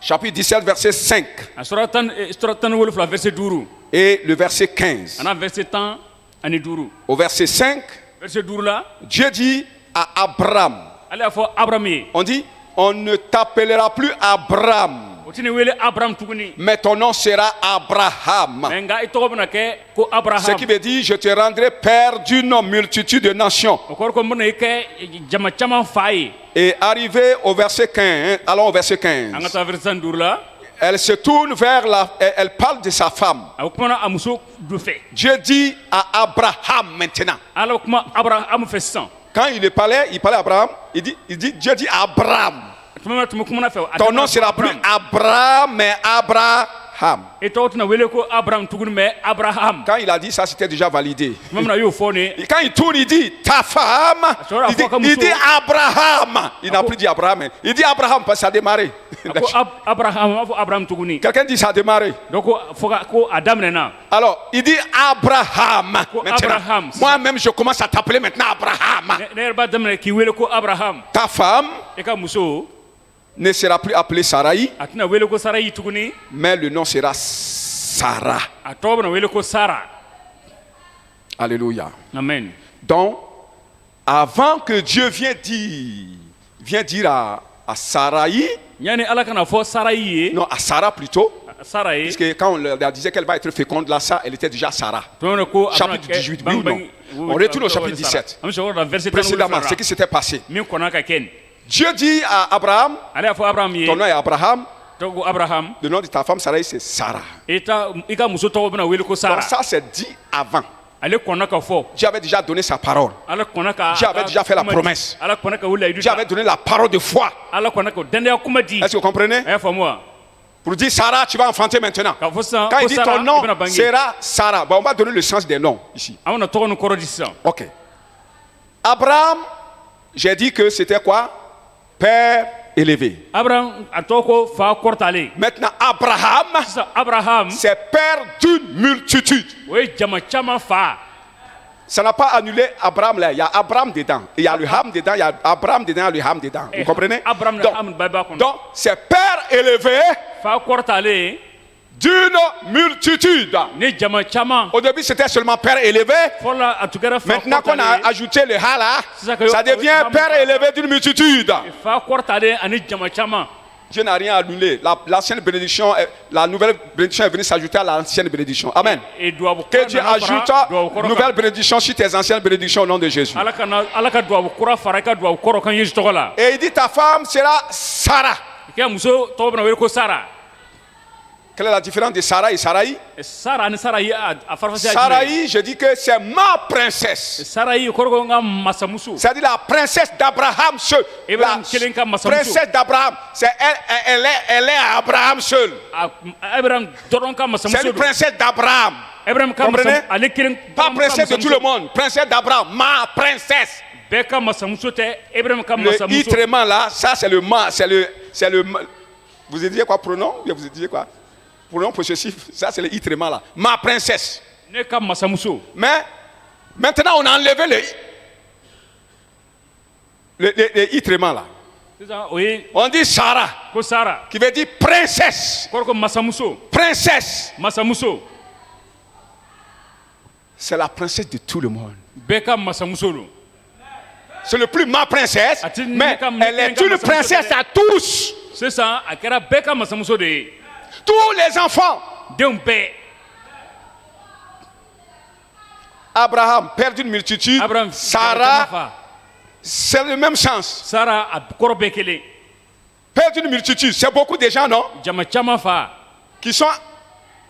Chapitre 17, verset 5. Et le verset 15. Au verset 5, Dieu dit à Abraham, on dit, on ne t'appellera plus Abraham, mais ton nom sera Abraham. Ce qui veut dire, je te rendrai père d'une multitude de nations. Et arrivé au verset 15, allons au verset 15. Elle se tourne vers elle parle de sa femme. Dieu dit à Abraham maintenant. Quand il parlait à Abraham, Dieu dit à Abraham. Ton nom sera plus Abraham, mais Abraham. Quand il a dit ça, c'était déjà validé. Et quand il tourne, il dit ta femme. Il dit Abraham. Il n'a plus dit Abraham. Il dit Abraham parce que ça a démarré. Quelqu'un dit ça a démarré. Alors, il dit Abraham. Moi-même, je commence à t'appeler maintenant Abraham. Ta femme ne sera plus appelée Sarai, mais le nom sera Sarah. a tɔgɔ bɛna wele ko Sara. Alléluia. Amen. Donc, avant que Dieu vienne dire à Sarai, Yani Ala kana fɔ Sara ye, non, à Sarah plutôt, Sara ye, parce que quand on leur disait qu'elle va être féconde là, ça, elle était déjà Sarah. tɔmɛ ko a bɛna Chapitre kɛ 18, oui ou non? On retourne au chapitre 17. An bɛ sɔrɔ ka verset 17 Précédemment, ce qui s'était passé. min kɔnna ka kɛ nin. Dieu dit à Abraham, Ale y'a fɔ Abraham ye, ton nom est Abraham, tɔgɔ ko Abraham, le nom de ta femme Sarai c'est Sarah. i ka muso tɔgɔ bɛna wele ko Sara. Donc ça c'est dit avant. Ale kɔnna ka fɔ. Dieu avait déjà donné sa parole. Ala kɔnna ka. Dieu avait déjà fait la promesse. Ala kɔnna ka o layidu Dieu avait donné la parole de foi. Ala kɔnna ka o danaya kuma di. Est-ce que vous comprenez? A y'a faamu wa? Pour dire Sarah, tu vas enfanter maintenant. K'a fɔ sisan Quand il ko dit Sara ton nom i bɛna bange. sera Sarah, bon, on va donner le sens des noms ici. An bɛna tɔgɔ ni kɔrɔ di sisan. Ok. Abraham, j'ai dit que c'était quoi? Père élevé. Abraham a tɔgɔ ko fa kɔrɔtalen. Maintenant, Abraham, Sisan Abraham c'est père d'une multitude. o ye jama caman fa. Ça n'a pas annulé Abraham là. Il y a Abraham dedans. Il y a le Ham dedans. Il y a Abraham dedans. Il y a le Ham dedans. Vous comprenez? Abraham na Ham bɛɛ b'a kɔnɔ. Donc, c'est père élevé Fa kɔrɔtalen d'une multitude. ni jama caman. Au début, c'était seulement père élevé. Fɔlɔ a tun kɛra fa Maintenant qu'on a kɔrɔtalen. ajouté le Ha là, C'est ça que- ça devient père élevé d'une multitude. Fa kɔrɔtalen ani jama caman. Dieu n'a rien annulé. L'ancienne bénédiction, la nouvelle bénédiction est venue s'ajouter à l'ancienne bénédiction. Amen. Et duwabu Que kura Dieu nana fara ajoute duwabu kɔrɔ une nouvelle bénédiction sur tes anciennes bénédictions au nom de Jésus. kan. Ala ka duwabu kura fara i ka duwabu kɔrɔ kan Yesu tɔgɔ la. Et il dit ta femme sera Sarah. I ka muso tɔgɔ bɛna wele ko Sara. Quelle est la différence de Sarah et Sarai? Sara ni Sara ye a farafasiya jumɛn ye? Sarai, je dis que c'est ma princesse. Sara ye kɔrɔ ko n ka masamuso. C'est-à-dire la princesse d'Abraham seul. La Abraham kelen ka masamuso. princesse d'Abraham. Elle est à Abraham seul. Abraham dɔrɔn ka C'est masamuso une don. princesse d'Abraham. Abraham ka Comprenez? masamuso ale kelen. Pas dɔrɔn ka princesse de tout le masamuso. monde. Princesse d'Abraham. Ma princesse. Bɛɛ ka masamuso tɛ Abraham ka Le masamuso. itrement là, ça c'est le ma, c'est le. Vous disiez quoi pronom? Ou bien vous disiez quoi? Pronom possessif. Ça c'est le itrement là. Ma princesse. Ne ka masamuso. Mais maintenant on a enlevé le itrement là. Sisan o ye On dit Sarah, ko Sara. qui veut dire princesse. Kɔrɔ ko masamuso. Princesse. Masamuso. C'est la princesse de tout le monde. Bɛɛ ka masamuso don. C'est le plus ma princesse, Ati mais ne ka- elle est une princesse à tous. Sisan a kɛra bɛɛ ka masamuso de ye. Tous les enfants. Denw bɛɛ. Abraham, père d'une multitude. Abraham Sarah, fa. c'est le même sens. Sara a kɔrɔ bɛɛ kelen. Père d'une multitude, c'est beaucoup de gens, non? Jama caman fa. Qui sont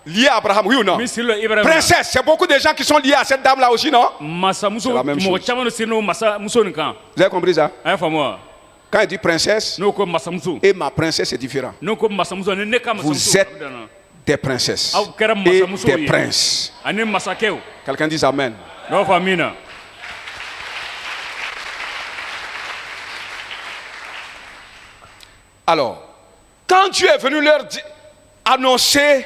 liés à Abraham, oui ou non? Min sirila Ibrahima. Princesse, c'est beaucoup de gens qui sont liés à cette dame-là aussi, non? Masamuso C'est la même mɔgɔ chose. caman de sirila o masamuso nin kan. Vous avez compris ça? A y'a faamu wa? Quand il dit princesse N'o ko masamuso. et ma princesse, c'est différent. N'o ko masamuso ni ne ka Vous masamuso. êtes a bɛ dan na. des princesses Aw kɛra et masamuso des ye. princes. Ani masakɛw. Quelqu'un dit Amen. N'o fɔ min na. Alors, quand Dieu est venu leur annoncer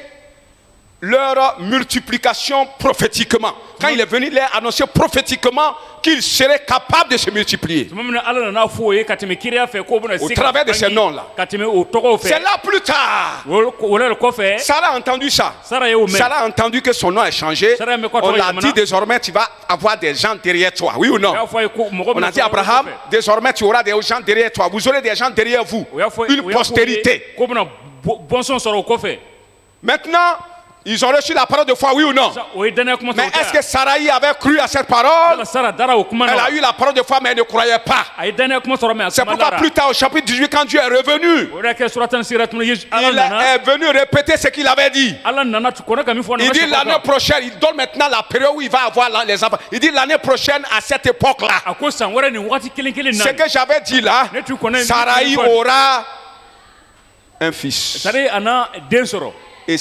leur multiplication prophétiquement, quand il est venu leur annoncer prophétiquement qu'ils seraient capables de se multiplier, Tuma min na Ala nana fɔ o ye ka tɛmɛ kiriya fɛ k'o bɛna au se ka travers de ces bange, noms-là. ka tɛmɛ o tɔgɔw c'est fɛ. là plus tard. O la de kɔfɛ. Sarah a entendu ça. Sara ye o mɛn. Sarah a entendu que son nom a changé. Sarah me quoi, On toi, l'a Yamana? dit désormais, tu vas avoir des gens derrière toi. Oui ou non? O y'a fɔ a ye ko mɔgɔ On a bɛna dit sɔrɔ o Abraham, kɔfɛ. désormais tu auras des gens derrière toi. Vous aurez des gens derrière vous. O y'a fɔ- Une o y'a fɔ o ye postérité. K'o bɛna bɔnsɔn sɔrɔ o kɔfɛ. Maintenant, ils ont reçu la parole de foi, oui ou non? O ye danaya kuma Mais sɔrɔ. est-ce que Sarai avait cru à cette parole? Sara dara o kuma Elle na. a eu la parole de foi, mais elle ne croyait pas. A ye danaya kuma sɔrɔ mɛ a C'est kuma pourquoi dara. plus tard, au chapitre 18, quand Dieu est revenu, O de y'a kɛ suratan sira tuma Yesu Ala il nana. est venu répéter ce qu'il avait dit. Ala nana tu kɔnɔ ka min fɔ Il nana dit sɛbɛn l'année kan. prochaine, il donne maintenant la période où il va avoir les enfants. Il dit l'année prochaine, à cette époque-là, A ko san wɛrɛ nin wagati kelen kelen ce na. que j'avais dit là, Ne tu connais- Sarai ne tu connais- aura un fils. Sari a na den sɔrɔ. Et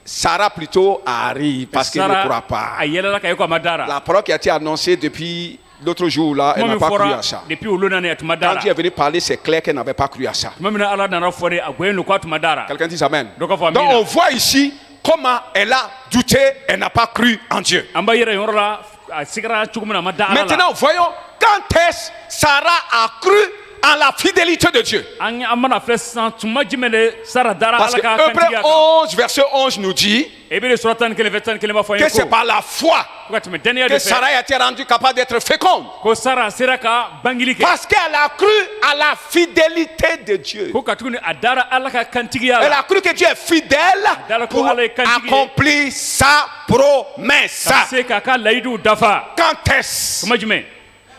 Sarah plutôt arrive parce qu'elle ne Sara croit pas. a yɛlɛla ka ye ko a ma dara. La parole qui a été annoncée depuis l'autre jour là, elle Kuma n'a min pas cru fɔra à ça. depuis olu nana a tuma Quand dara. Dieu est venu parler, c'est clair qu'elle n'avait pas cru à ça. Tuma min na Ala nana fɔ de a goyɛn don ko a tuma dara. Quelqu'un dit Amen. Dɔ ka fɔ Donc amina. on voit ici comment elle a douté, elle n'a pas cru en Dieu. An b'a yɛrɛ yɔrɔ la a sigara cogo min na a ma da Ala la. Maintenant, voyons quand est-ce Sarah a cru en la fidélité de Dieu. an amana filɛ sisan tuma jumɛn de sara dara Parce ala que ka Hébreux kantigiya kan 11, verset 11 nous dit Hébreux sura 11 verset 11 b'a fɔ an que ye c'est ko par la foi ko ka tɛmɛ daniya de que fɛ Sarah a été rendue capable d'être féconde. ko sara sera ka bangili kɛ Parce qu'elle a cru à la fidélité de Dieu. ko ka tuguni a dara ala ka kantigiya Elle la a cru que Dieu est fidèle pour accomplir sa promesse. ka se k'a ka layiduw dafa Quand est-ce tuma jumɛn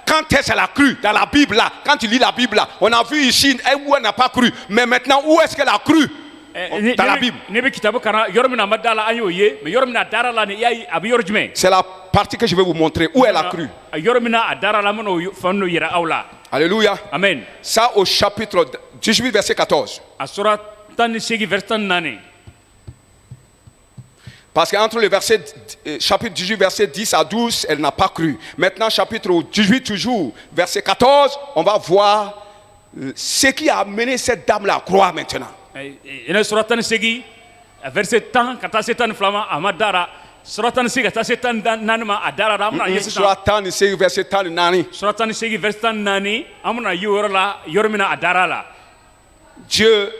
Quand est-ce qu'elle a cru? Dans la Bible là, quand tu lis la Bible là, on a vu ici où elle n'a pas cru. Mais maintenant, où est-ce qu'elle a cru? Dans la Bible. ne bɛ kitabu kalan yɔrɔ min na a ma da la an y'o ye mais yɔrɔ min na a dara la ni i y'a ye a bɛ yɔrɔ jumɛn C'est la partie que je vais vous montrer où elle a cru. yɔrɔ min na a dara la an bɛna o fɛn dɔ yira aw la Alléluia. amen Ça au chapitre 18, verset 14. a sura 18 verset 14 Parce qu'entre le verset, chapitre 18, verset 10 à 12, elle n'a pas cru. Maintenant, chapitre 18, toujours, verset 14, on va voir ce qui a amené cette dame-là à croire maintenant. ina sura 18 verset 10 ka taa se 12 ma a ma dara sura 18 ka taa se 14 ma a dara la an bɛna ye sisan Sura 16, verset 14. sura 18 verset 14 an bɛna ye o yɔrɔ la yɔrɔ min na a dara la Dieu,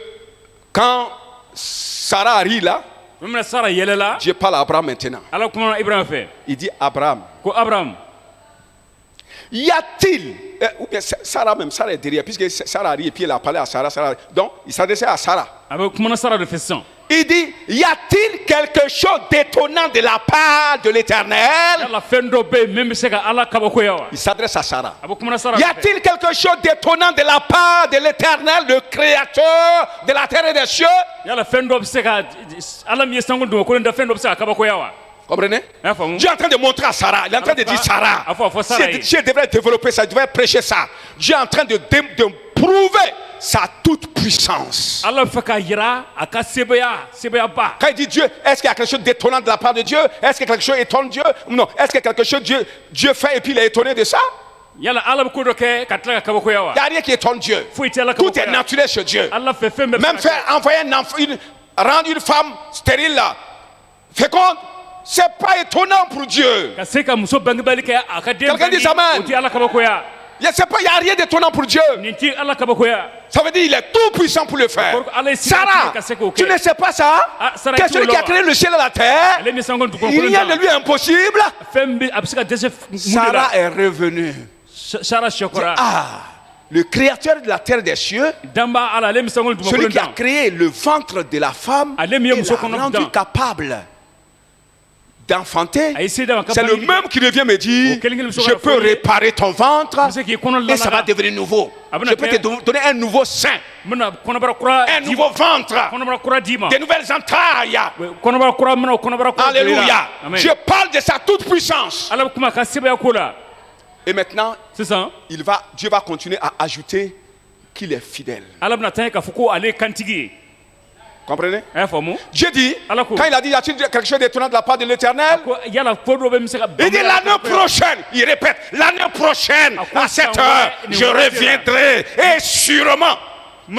quand Sarah arrive là, min bɛna sara yɛlɛla Dieu parle à Abraham maintenant. ala kumana ibrahima fɛ Il dit Abraham, ko abraham y a-t-il, ou bien Sarah même, Sarah est derrière, puisque Sarah arrive et puis elle a parlé à Sarah, donc il s'adressait à Sarah. a bɛ kumana sara de fɛ sisan Il dit, y a-t-il quelque chose d'étonnant de la part de l'Éternel? yala fɛn dɔ bɛ yen min bɛ se ka ala kabakoya wa Il s'adresse à Sarah. a bɛ kumana sara Y de fɛ a-t-il quelque chose d'étonnant de la part de l'Éternel, le Créateur de la terre et des cieux? yala fɛn dɔ bɛ se ka ala min ye sanko dugumakolo da fɛn dɔ bɛ se ka kabakoya wa Comprenez? i y'a faamu Dieu est en train de montrer à Sarah, il est en train de dire Sarah, Dieu devrait développer ça, il devrait prêcher ça. Dieu est en train de prouver sa toute puissance. ala bɛ fɛ k'a yira a ka sebayaba Quand il dit Dieu, est-ce qu'il y a quelque chose d'étonnant de la part de Dieu? Est-ce que quelque chose étonne Dieu? Non. Est-ce que quelque chose Dieu fait et puis il est étonné de ça? yala ala bɛ ko dɔ kɛ ka tila ka kabakoya wa Il n'y a rien qui étonne Dieu. foyi tɛ ala Tout est kabakoya naturel chez Dieu. ala fɛ fɛn bɛɛ bɛ Même se ka faire envoyer un enfant, rendre une femme stérile là, féconde, c'est pas étonnant pour Dieu. ka se ka muso bangebali kɛ a ka den Quelqu'un dit bange amen. o tɛ ala kabakoya Il n'y a rien d'étonnant pour Dieu. nin tɛ ala kabakoya Ça veut dire qu'il est tout puissant pour le faire. Sarah, tu ne sais pas ça? Ah, Sarah, Que celui qui a créé le ciel et la terre, ale min sanko il dugumakolo n'y a de da lui impossible. fɛn bɛ a bɛ se ka dɛsɛ mun de Sarah la est revenue. sara sɛkɔra Ah, le créateur de la terre et des cieux, danba ala ale min sanko celui dugumakolo qui a da créé le ventre de la femme, Ale min ye il muso l'a kɔnɔ rendu dan. capable d'enfanter. a ye se d'a ma ka C'est le bangeli même qui revient me dire, Oh, quelqu'un me je sera peux fourni. réparer ton ventre bɛ se k'i kɔnɔ et ça va lalaga devenir nouveau. Ah, ben, Je peux te ok. donner un nouveau sein, n bɛna kɔnɔbara kura un d'i nouveau ma ventre, kɔnɔbara kura d'i ma des nouvelles entrailles. kɔnɔbara kura n bɛna o kɔnɔbara kura don i la. Alléluia. Amen. Je parle de sa toute puissance. ala bɛ kuma a ka sebaya ko la Et maintenant, sisan Dieu va continuer à ajouter qu'il est fidèle. ala bɛna taa ye k'a fɔ ko ale ye kantigi ye Comprenez? a y'a faamu Dieu dit, Alors que- quand il a dit, y a-t-il quelque chose d'étonnant de la part de l'Éternel? ko yala ko dɔ bɛ min se ka Il dit l'année prochaine, il répète, l'année prochaine, à cette heure, je reviendrai et sûrement,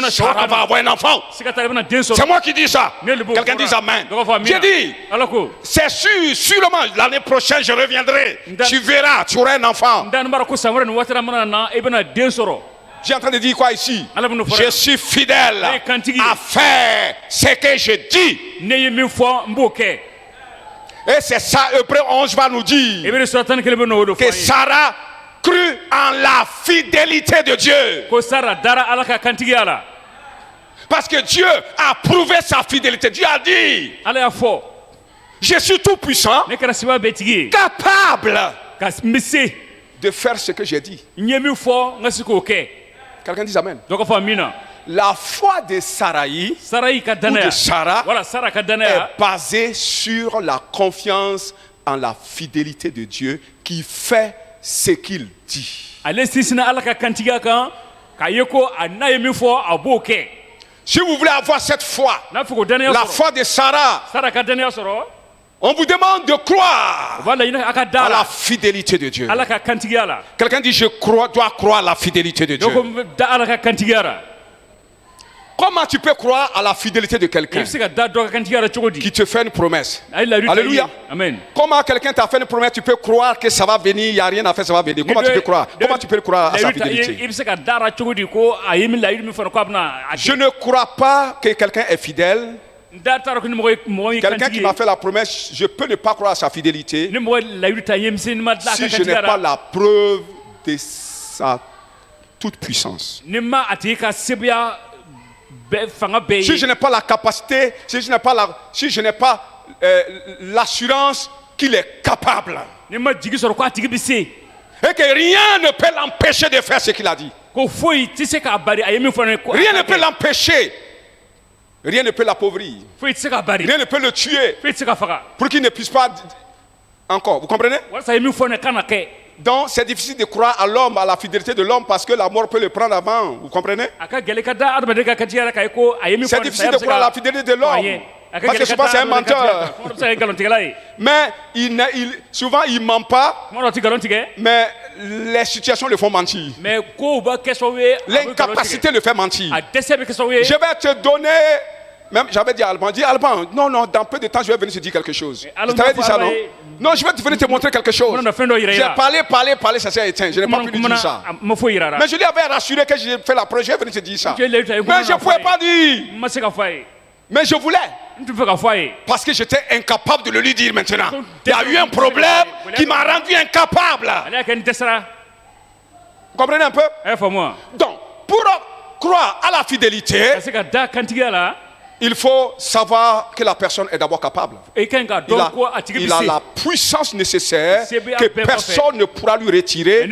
Sarah va avoir un enfant. siga t'a la i bɛna den C'est sɔrɔ moi qui dis ça. ne le b'o Quelqu'un fɔ dit la. amen. dɔ ka fɔ J'ai amina dit, ala ko c'est sûr, sûrement, l'année prochaine, je reviendrai. Nda- Tu verras, tu auras un enfant. n da nin b'a dɔn ko san wɛrɛ nin waati la mana na i bɛna den sɔrɔ J'ai en train de dire quoi ici? ala bɛ n'o fɔ Je suis fidèle Ne ye kantigi ye. à faire ce que je dis. ne ye min fɔ n b'o kɛ Et c'est ça, Hébreux 11 va nous dire i bɛ sura 11 bɛ n'o de fɔ que an ye Sarah crut en la fidélité de Dieu. ko sara dara ala ka kantigiya la Parce que Dieu a prouvé sa fidélité. Dieu a dit, ala y'a fɔ je suis tout puissant, ne kɛra seba bɛɛ tigi ye capable ka n bɛ se de faire ce que j'ai dit. n ye min fɔ n ka se k'o kɛ Quelqu'un dit amen. dɔ ka fɔ amina La foi de Sarai sarayi ka ou de danaya Sarah wala sara ka danaya est basée sur la confiance en la fidélité de Dieu qui fait ce qu'il dit. ale sinsinna ala ka kantigiya kan k'a ye ko a n'a ye min fɔ a b'o kɛ Si vous voulez avoir cette foi, n'a fɔ ko danaya la sɔrɔ foi de Sarah, sara ka danaya sɔrɔ on vous demande de croire o b'a laɲini a ka da à la la fidélité de Dieu. ala ka kantigiya la Quelqu'un dit, dois croire à la fidélité de dɔ ko Dieu. n bɛ da ala ka kantigiya la Comment tu peux croire à la fidélité de I quelqu'un bɛ se ka da dɔ ka kantigiyara cogo di qui te fait une promesse? a ye layidu ta i ye Alléluia. amen Comment quelqu'un t'a fait une promesse, tu peux croire que ça va venir, il n'y a rien à faire, ça va venir. Comment tu peux croire? Comment tu peux croire à sa layidu ta i ye i fidélité? bɛ se ka da la cogo di ko a ye min layidu min fɔra ko a bɛna a Je kɛ ne crois pas que quelqu'un est fidèle. n da t'a dɔn ko ni mɔgɔ ye Quelqu'un kantigi qui ye m'a fait la promesse, je peux ne pas croire à sa fidélité ni mɔgɔ ye layidu ta i ye misɛnnin ma dilan a si ka je n'ai pas kantigiyara la preuve de sa toute puissance. ni ma a tigi ka sebuya bɛɛ fanga bɛɛ Si ye je n'ai pas la capacité, si je n'ai pas l'assurance qu'il est capable ni ma jigi sɔrɔ ko a tigi bɛ se et que rien ne peut l'empêcher de faire ce qu'il a dit. ko foyi tɛ se k'a bari a ye min fɔ ne ye ko a Rien ne k'a peut kɛ. l'empêcher. Rien ne peut l'appauvrir. foyi tɛ se k'a bari Rien ne peut le tuer foyi tɛ se ka faga pour qu'il ne puisse pas encore. Vous comprenez? walasa a ye min fɔ ne kan ka kɛ Donc c'est difficile de croire à l'homme, à la fidélité de l'homme parce que la mort peut le prendre avant. Vous comprenez? a ka gɛlɛ ka da adamaden ka kantigiyara k'a ye ko a ye min C'est fɔ ne difficile de croire à la fidélité de l'homme. Parce que souvent c'est un menteur. Mais souvent il ne ment pas, mais les situations le font mentir. L'incapacité le fait mentir. Je vais te donner, même j'avais dit à Alban, dis Alban, non, dans peu de temps je vais venir te dire quelque chose. Je t'avais dit ça, non? Non, je vais venir te montrer quelque chose. J'ai parlé, ça s'est éteint. Je n'ai pas pu lui dire ça. Mais je lui avais rassuré que j'ai fait la preuve, je vais venir te dire ça. Mais je ne pouvais pas dire. Mais je voulais. Parce que j'étais incapable de le lui dire maintenant. Il y a eu un problème qui m'a rendu incapable. Vous comprenez un peu? Donc, pour croire à la fidélité, il faut savoir que la personne est d'abord capable. Il a la puissance nécessaire que personne ne pourra lui retirer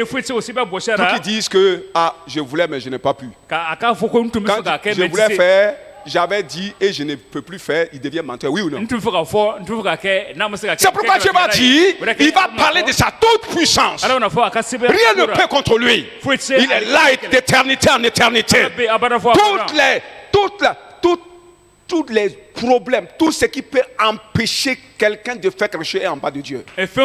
pour qu'il dise que je voulais mais je n'ai pas pu. Quand je voulais faire, j'avais dit et je ne peux plus faire, il devient menteur, oui ou non? C'est pourquoi Dieu va dire, il va parler de sa toute puissance. Rien ne peut contre lui. Il est là d'éternité en éternité. Tous les problèmes, tout ce qui peut empêcher quelqu'un de faire quelque chose est en bas de Dieu. Il est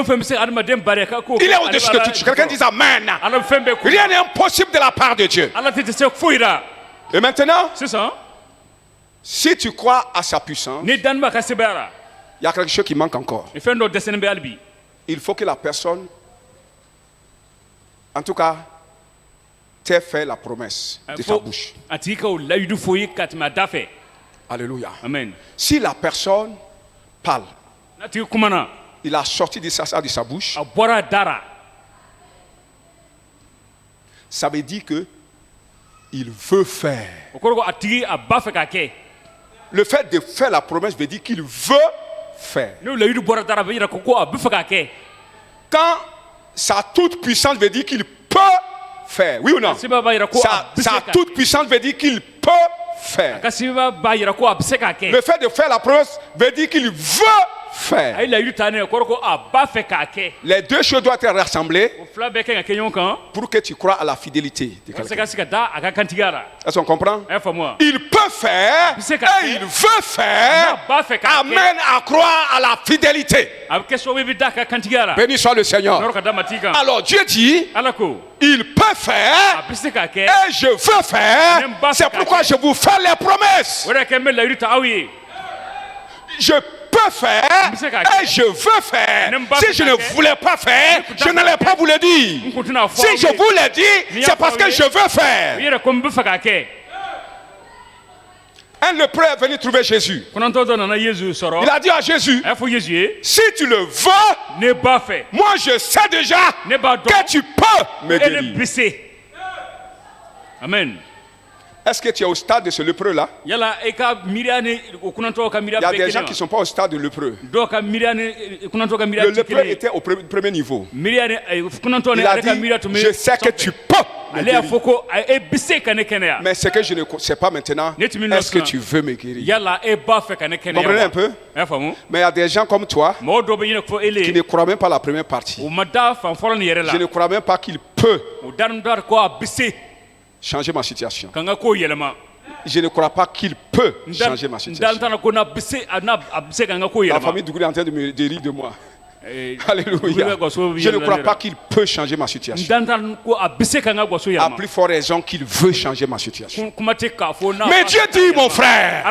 au-dessus de tout. Quelqu'un dit Amen. Rien n'est impossible de la part de Dieu. Et maintenant, si tu crois à sa puissance, il y a quelque chose qui manque encore. Il faut que la personne, en tout cas, t'ait fait la promesse de sa bouche. Alléluia. Amen. Si la personne parle, il a sorti de sa bouche, ça veut dire que il veut faire. Le fait de faire la promesse veut dire qu'il veut faire. Quand sa toute puissance veut dire qu'il peut faire. Oui ou non? Sa toute puissance veut dire qu'il peut faire. Le fait de faire la promesse veut dire qu'il veut faire. Les deux choses doivent être rassemblées pour que tu crois à la fidélité de quelqu'un. Est-ce qu'on comprend? Il peut faire et il veut faire. Amen, à croire à la fidélité. Béni soit le Seigneur. Alors Dieu dit, il peut faire et je veux faire. C'est pourquoi je vous fais les promesses. Je peux faire et je veux faire. Si je ne voulais pas faire, je n'allais pas vous le dire. Si je vous le dis, c'est parce que je veux faire. Un lépreux est venu trouver Jésus. Il a dit à Jésus, si tu le veux, moi je sais déjà que tu peux me guérir. Amen. Est-ce que tu es au stade de ce lépreux-là? Il y a des gens qui ne sont pas au stade de lépreux. Le lépreux était au premier niveau. Il a dit, je sais que tu peux me guérir. Mais ce que je ne sais pas maintenant, est-ce que tu veux me guérir? Vous comprenez un peu? Mais il y a des gens comme toi qui ne croient même pas la première partie. Je ne crois même pas qu'il peut changer ma situation. Je ne crois pas qu'il peut changer ma situation. La famille Dougouri est en train de rire de moi. Alléluia. Je ne crois pas qu'il peut changer ma situation. À plus forte raison qu'il veut changer ma situation. Mais Dieu dit, mon frère,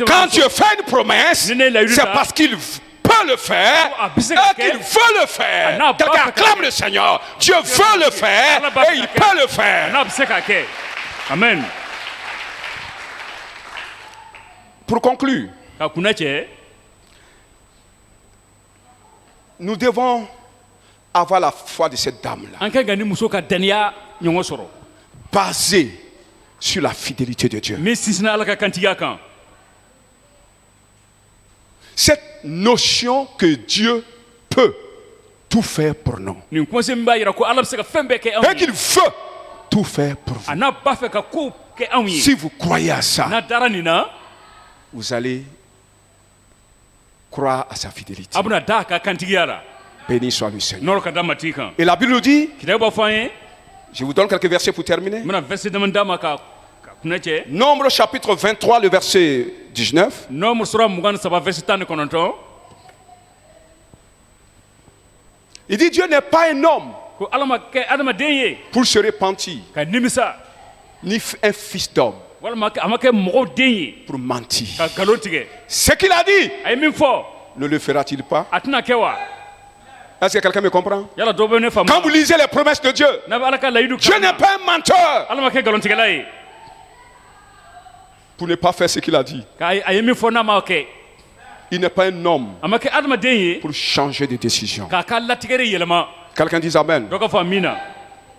quand Dieu fait une promesse, c'est parce qu'il peut le faire et qu'il veut le faire. Quelqu'un acclame le Seigneur. Dieu veut le faire et il peut le faire. Amen. Pour conclure, nous devons avoir la foi de cette dame-là, basée sur la fidélité de Dieu. Cette notion que Dieu peut tout faire pour nous et qu'il veut tout faire pour vous. Si vous croyez à ça, vous allez croire à sa fidélité. Béni soit le Seigneur. Et la Bible nous dit, je vous donne quelques versets pour terminer. Nombre chapitre 23, le verset 19. Il dit, Dieu n'est pas un homme pour se repentir, ni un fils d'homme pour mentir. Ce qu'il a dit, ne le fera-t-il pas? Est-ce que quelqu'un me comprend? Quand vous lisez les promesses de Dieu, Dieu n'est pas un menteur pour ne pas faire ce qu'il a dit. Il n'est pas un homme pour changer de décision. Quelqu'un dit Amen.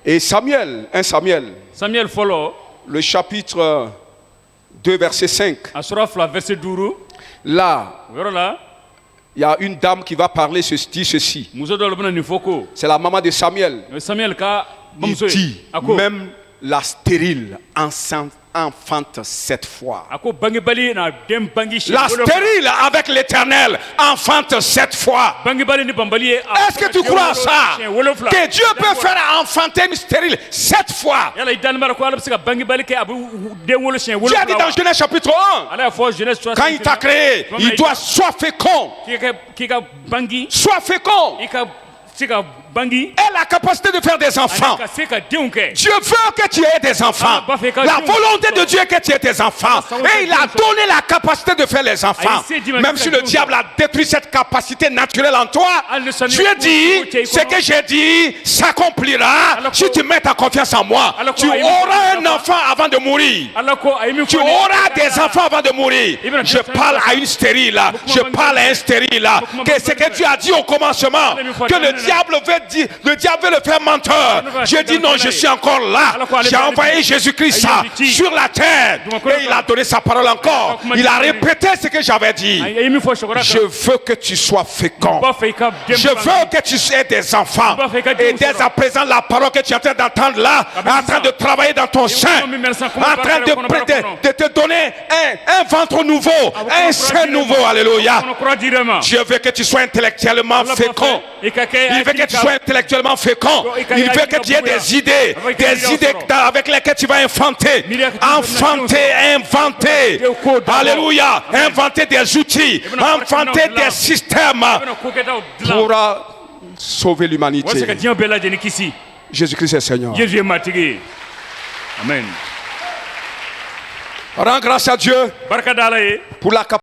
Et Samuel, 1 Samuel, le chapitre 2, verset 5. Là, il y a une dame qui va parler dit ceci. C'est la maman de Samuel. Il dit, même la stérile enfante 7 fois. La stérile avec l'Éternel enfante 7 fois. Est-ce que tu crois à ça? Que Dieu peut faire enfanter une stérile 7 fois. Dieu a dit dans Genèse chapitre 1, quand il t'a créé, il doit soit fécond. Soit fécond. Et la capacité de faire des enfants. Dieu veut que tu aies des enfants. La volonté de Dieu est que tu aies des enfants. Et il a donné la capacité de faire les enfants. Même si le diable a détruit cette capacité naturelle en toi, Dieu dit, ce que j'ai dit s'accomplira si tu mets ta confiance en moi. Tu auras un enfant avant de mourir. Tu auras des enfants avant de mourir. Je parle à une stérile. Je parle à un stérile. Que ce que Dieu a dit au commencement, que le diable veut le faire menteur. Dieu dit non, je suis encore là. J'ai envoyé Jésus-Christ sur la terre. Et il a donné sa parole encore. Il a répété ce que j'avais dit. Je veux que tu sois fécond. Je veux que tu aies des enfants. Et dès à présent, la parole que tu es en train d'entendre là, est en train de travailler dans ton sein, en train de te donner un ventre nouveau, un sein nouveau. Alléluia. Je veux que tu sois intellectuellement fécond. Il veut que tu sois intellectuellement fécond. Il veut que tu aies des idées avec lesquelles tu vas inventer. Alléluia. Inventer des outils, inventer des systèmes pour sauver l'humanité. Jésus-Christ est Seigneur. Amen. Rends grâce à Dieu pour la capacité